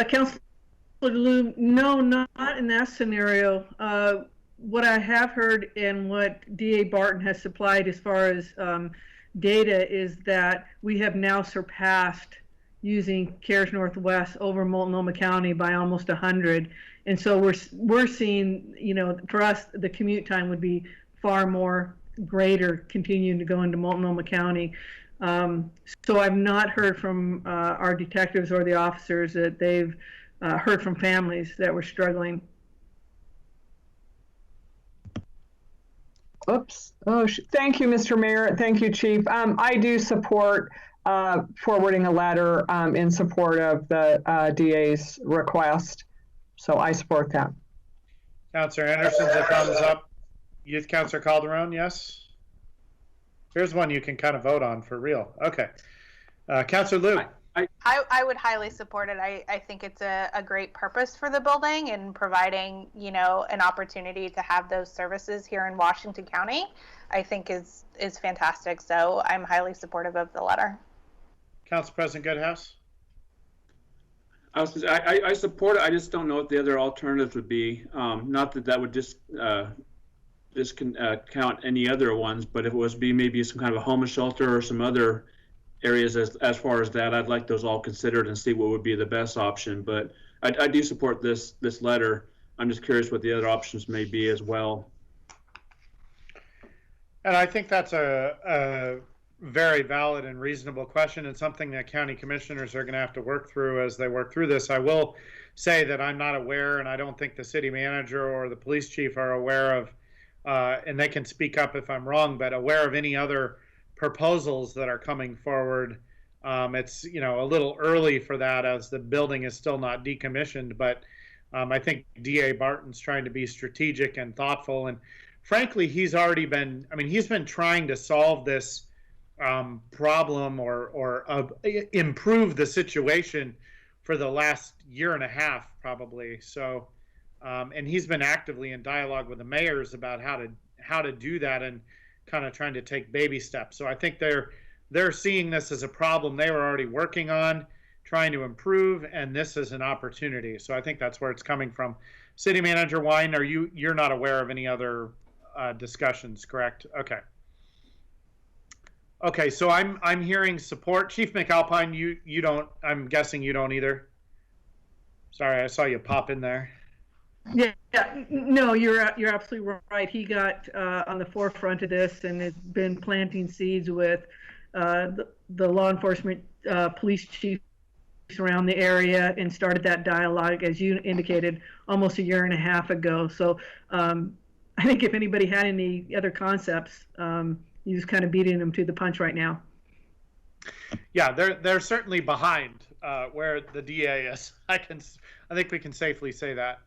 Councilor Lou, no, not in that scenario. What I have heard and what DA Barton has supplied as far as data is that we have now surpassed using CARES Northwest over Multnomah County by almost 100. And so we're seeing, for us, the commute time would be far more greater continuing to go into Multnomah County. So I've not heard from our detectives or the officers that they've heard from families that were struggling. Oops. Oh, thank you, Mr. Mayor. Thank you, Chief. I do support forwarding a letter in support of the DA's request. So I support that. Councilor Anderson's a thumbs up. Youth Councilor Calderon, yes? Here's one you can kind of vote on for real. Okay. Councilor Lou. I would highly support it. I think it's a great purpose for the building and providing, an opportunity to have those services here in Washington County, I think is fantastic. So I'm highly supportive of the letter. Council President Goodhouse. I support it. I just don't know what the other alternatives would be. Not that would just count any other ones, but if it was maybe some kind of a homeless shelter or some other areas as far as that, I'd like those all considered and see what would be the best option. But I do support this letter. I'm just curious what the other options may be as well. And I think that's a very valid and reasonable question, and something that county commissioners are going to have to work through as they work through this. I will say that I'm not aware, and I don't think the city manager or the police chief are aware of, and they can speak up if I'm wrong, but aware of any other proposals that are coming forward. It's, you know, a little early for that as the building is still not decommissioned, but I think DA Barton's trying to be strategic and thoughtful, and frankly, he's been trying to solve this problem or improve the situation for the last year and a half, probably. So, and he's been actively in dialogue with the mayors about how to do that and kind of trying to take baby steps. So I think they're seeing this as a problem they were already working on, trying to improve, and this is an opportunity. So I think that's where it's coming from. City Manager Wine, you're not aware of any other discussions, correct? Okay. Okay, so I'm hearing support. Chief McAlpine, you don't. I'm guessing you don't either. Sorry, I saw you pop in there. Yeah, no, you're absolutely right. He got on the forefront of this and has been planting seeds with the law enforcement police chiefs around the area and started that dialogue, as you indicated, almost a year and a half ago. So I think if anybody had any other concepts, you're just kind of beating them to the punch right now. Yeah, they're certainly behind where the DA is. I think we can safely say that.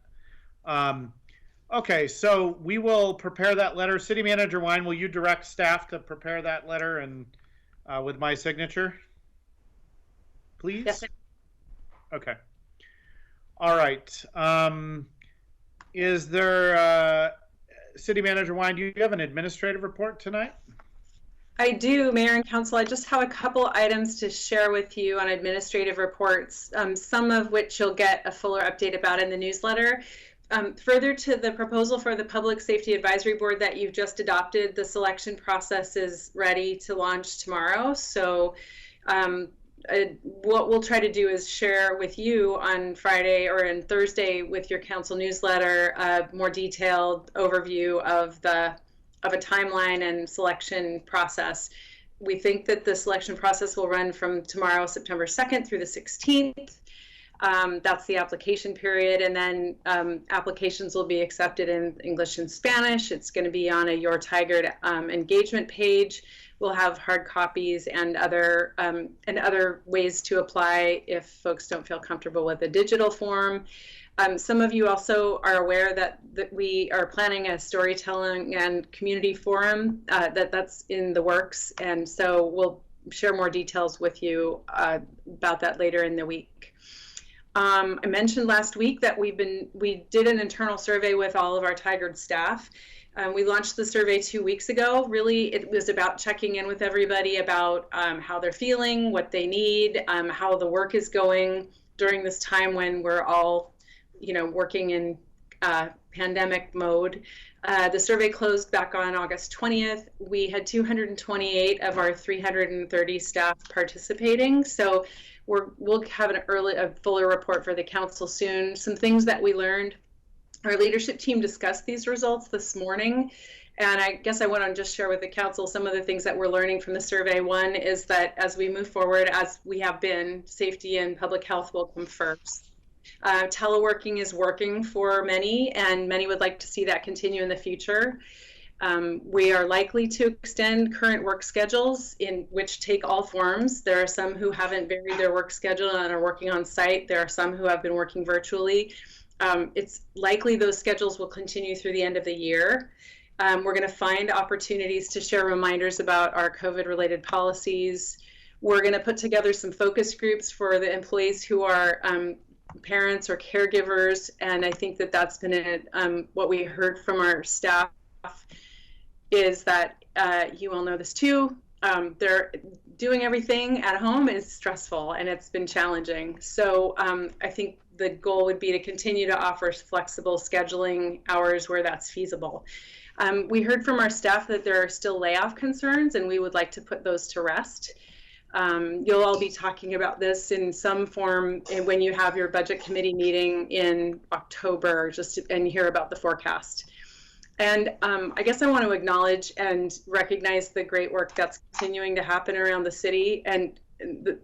Okay, so we will prepare that letter. City Manager Wine, will you direct staff to prepare that letter and with my signature, please? Yes, sir. Okay. All right. Is there, City Manager Wine, do you have an administrative report tonight? I do, Mayor and Council. I just have a couple items to share with you on administrative reports, some of which you'll get a fuller update about in the newsletter. Further to the proposal for the Public Safety Advisory Board that you've just adopted, the selection process is ready to launch tomorrow. So what we'll try to do is share with you on Friday or on Thursday with your council newsletter a more detailed overview of a timeline and selection process. We think that the selection process will run from tomorrow, September 2nd through the 16th. That's the application period, and then applications will be accepted in English and Spanish. It's going to be on a Your Tigard engagement page. We'll have hard copies and other ways to apply if folks don't feel comfortable with a digital form. Some of you also are aware that we are planning a storytelling and community forum that's in the works, and so we'll share more details with you about that later in the week. I mentioned last week that we did an internal survey with all of our Tigard staff. We launched the survey 2 weeks ago. Really, it was about checking in with everybody about how they're feeling, what they need, how the work is going during this time when we're all, working in pandemic mode. The survey closed back on August 20th. We had 228 of our 330 staff participating. So we'll have a fuller report for the council soon. Some things that we learned. Our leadership team discussed these results this morning, and I guess I want to just share with the council some of the things that we're learning from the survey. One is that as we move forward, as we have been, safety and public health will come first. Teleworking is working for many, and many would like to see that continue in the future. We are likely to extend current work schedules, in which take all forms. There are some who haven't varied their work schedule and are working on site. There are some who have been working virtually. It's likely those schedules will continue through the end of the year. We're going to find opportunities to share reminders about our COVID-related policies. We're going to put together some focus groups for the employees who are parents or caregivers, and I think that that's been what we heard from our staff is that you all know this too. They're doing everything at home is stressful, and it's been challenging. So I think the goal would be to continue to offer flexible scheduling hours where that's feasible. We heard from our staff that there are still layoff concerns, and we would like to put those to rest. You'll all be talking about this in some form when you have your budget committee meeting in October, and hear about the forecast. And I guess I want to acknowledge and recognize the great work that's continuing to happen around the city. And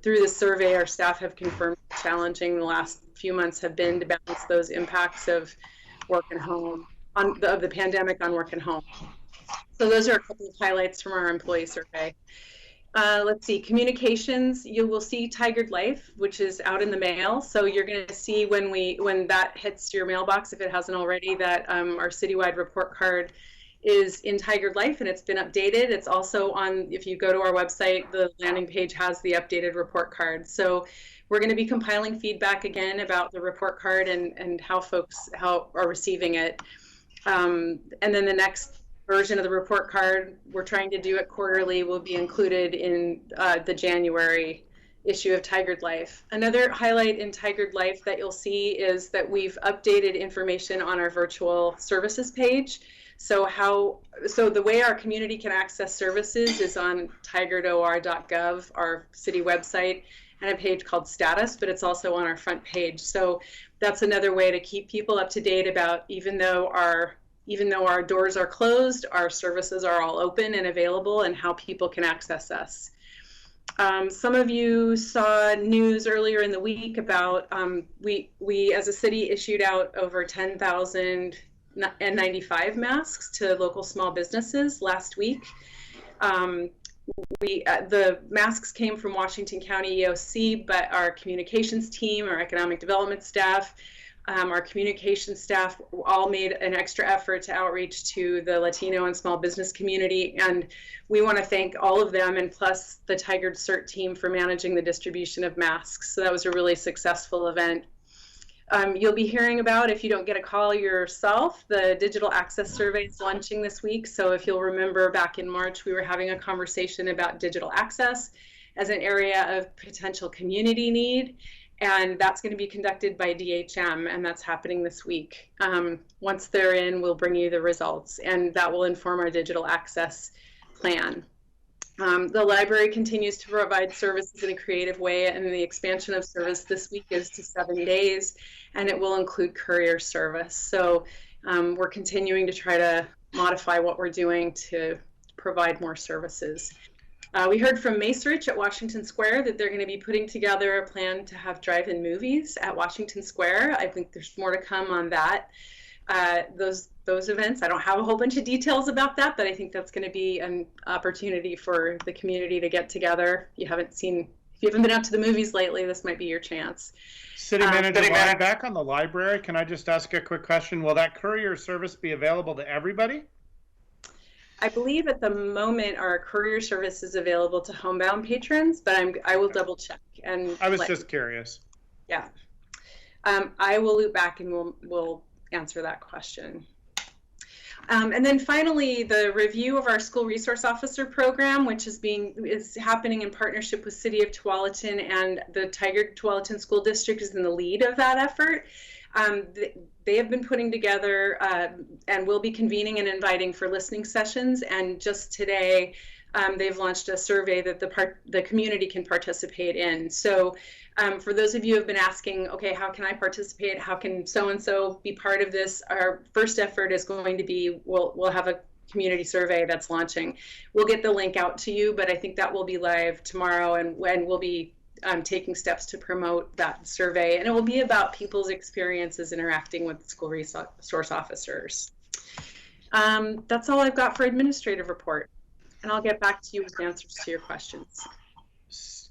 through the survey, our staff have confirmed how challenging the last few months have been to balance those impacts of work and home, of the pandemic on work and home. So those are a couple of highlights from our employee survey. Let's see, communications, you will see Tigered Life, which is out in the mail. So you're going to see when that hits your mailbox, if it hasn't already, that our citywide report card is in Tigered Life and it's been updated. It's also on, if you go to our website, the landing page has the updated report card. So we're going to be compiling feedback again about the report card and how folks are receiving it. And then the next version of the report card, we're trying to do it quarterly, will be included in the January issue of Tigered Life. Another highlight in Tigered Life that you'll see is that we've updated information on our virtual services page. So the way our community can access services is on tigerdor.gov, our city website, and a page called Status, but it's also on our front page. So that's another way to keep people up to date about, even though our doors are closed, our services are all open and available, and how people can access us. Some of you saw news earlier in the week about we as a city issued out over 10,000 N95 masks to local small businesses last week. The masks came from Washington County EOC, but our communications team, our economic development staff, our communication staff all made an extra effort to outreach to the Latino and small business community. And we want to thank all of them, and plus the Tigered CERT team, for managing the distribution of masks. So that was a really successful event. You'll be hearing about, if you don't get a call yourself, the digital access survey is launching this week. So if you'll remember, back in March, we were having a conversation about digital access as an area of potential community need. And that's going to be conducted by DHM, and that's happening this week. Once they're in, we'll bring you the results, and that will inform our digital access plan. The library continues to provide services in a creative way, and the expansion of service this week is to 7 days, and it will include courier service. So we're continuing to try to modify what we're doing to provide more services. We heard from Macerich at Washington Square that they're going to be putting together a plan to have drive-in movies at Washington Square. I think there's more to come on that. Those events, I don't have a whole bunch of details about that, but I think that's going to be an opportunity for the community to get together. If you haven't been out to the movies lately, this might be your chance. City Manager, back on the library, can I just ask a quick question? Will that courier service be available to everybody? I believe at the moment our courier service is available to homebound patrons, but I will double check. And I was just curious. Yeah. I will loop back and we'll answer that question. And then finally, the review of our school resource officer program, which is happening in partnership with City of Tualatin, and the Tigard Tualatin School District is in the lead of that effort. They have been putting together and will be convening and inviting for listening sessions. And just today, they've launched a survey that the community can participate in. So for those of you who have been asking, okay, how can I participate? How can so-and-so be part of this? Our first effort is going to be, we'll have a community survey that's launching. We'll get the link out to you, but I think that will be live tomorrow, and we'll be taking steps to promote that survey, and it will be about people's experiences interacting with school resource officers. That's all I've got for administrative report, and I'll get back to you with answers to your questions.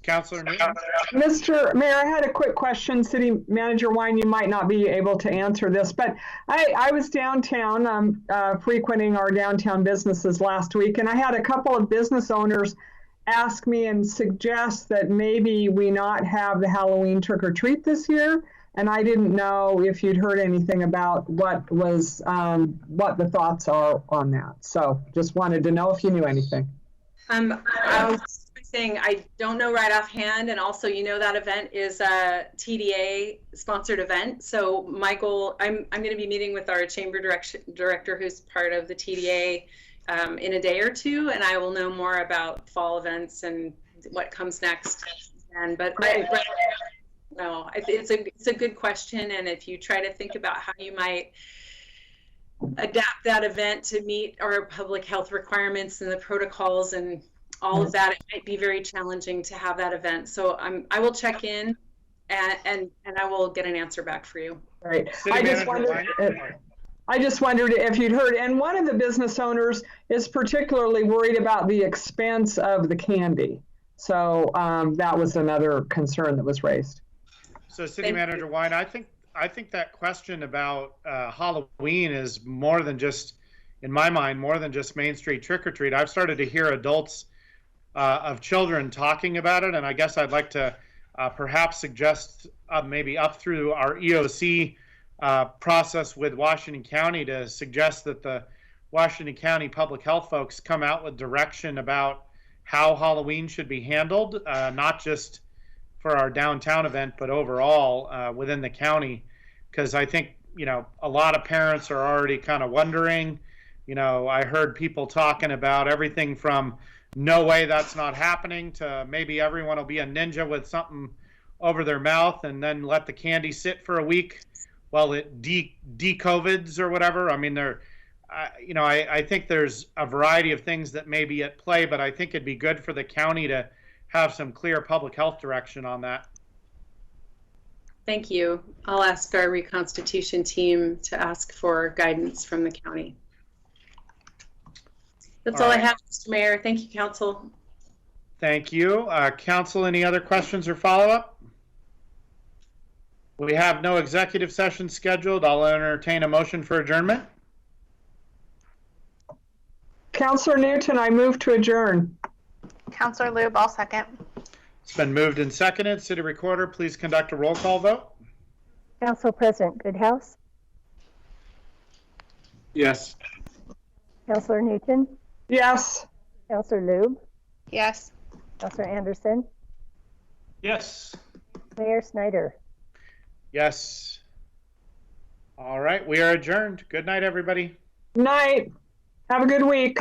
Councilor Newton? Mr. Mayor, I had a quick question. City Manager Wine, you might not be able to answer this, but I was downtown frequenting our downtown businesses last week, and I had a couple of business owners ask me and suggest that maybe we not have the Halloween trick or treat this year. And I didn't know if you'd heard anything about what the thoughts are on that. So just wanted to know if you knew anything. I was saying I don't know right offhand, and also that event is a TDA sponsored event. So Michael, I'm going to be meeting with our chamber director who's part of the TDA in a day or two, and I will know more about fall events and what comes next. It's a good question, and if you try to think about how you might adapt that event to meet our public health requirements and the protocols and all of that. It might be very challenging to have that event. So I will check in and I will get an answer back for you. Right. City Manager, I just wondered if you'd heard, and one of the business owners is particularly worried about the expense of the candy. So that was another concern that was raised. So City Manager Wine, I think that question about Halloween is more than just, in my mind, more than just Main Street trick or treat. I've started to hear adults of children talking about it, and I guess I'd like to perhaps suggest maybe up through our EOC process with Washington County to suggest that the Washington County public health folks come out with direction about how Halloween should be handled, not just for our downtown event, but overall within the county. Because I think, a lot of parents are already kind of wondering. I heard people talking about everything from no way that's not happening to maybe everyone will be a ninja with something over their mouth and then let the candy sit for a week while it de-COVIDs or whatever. I mean, I think there's a variety of things that may be at play, but I think it'd be good for the county to have some clear public health direction on that. Thank you. I'll ask our reconstitution team to ask for guidance from the county. That's all I have, Mr. Mayor. Thank you, Council. Thank you. Council, any other questions or follow-up? We have no executive session scheduled. I'll entertain a motion for adjournment. Councilor Newton, I move to adjourn. Councilor Lube, I'll second. It's been moved and seconded. City Recorder, please conduct a roll call vote. Council President Goodhouse, Yes. Councilor Newton, Yes. Councilor Lube, Yes. Councilor Anderson, Yes. Mayor Snyder. Yes. All right, we are adjourned. Good night, everybody. Night. Have a good week.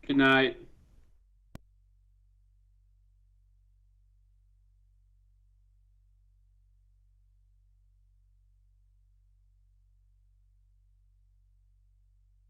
Good night.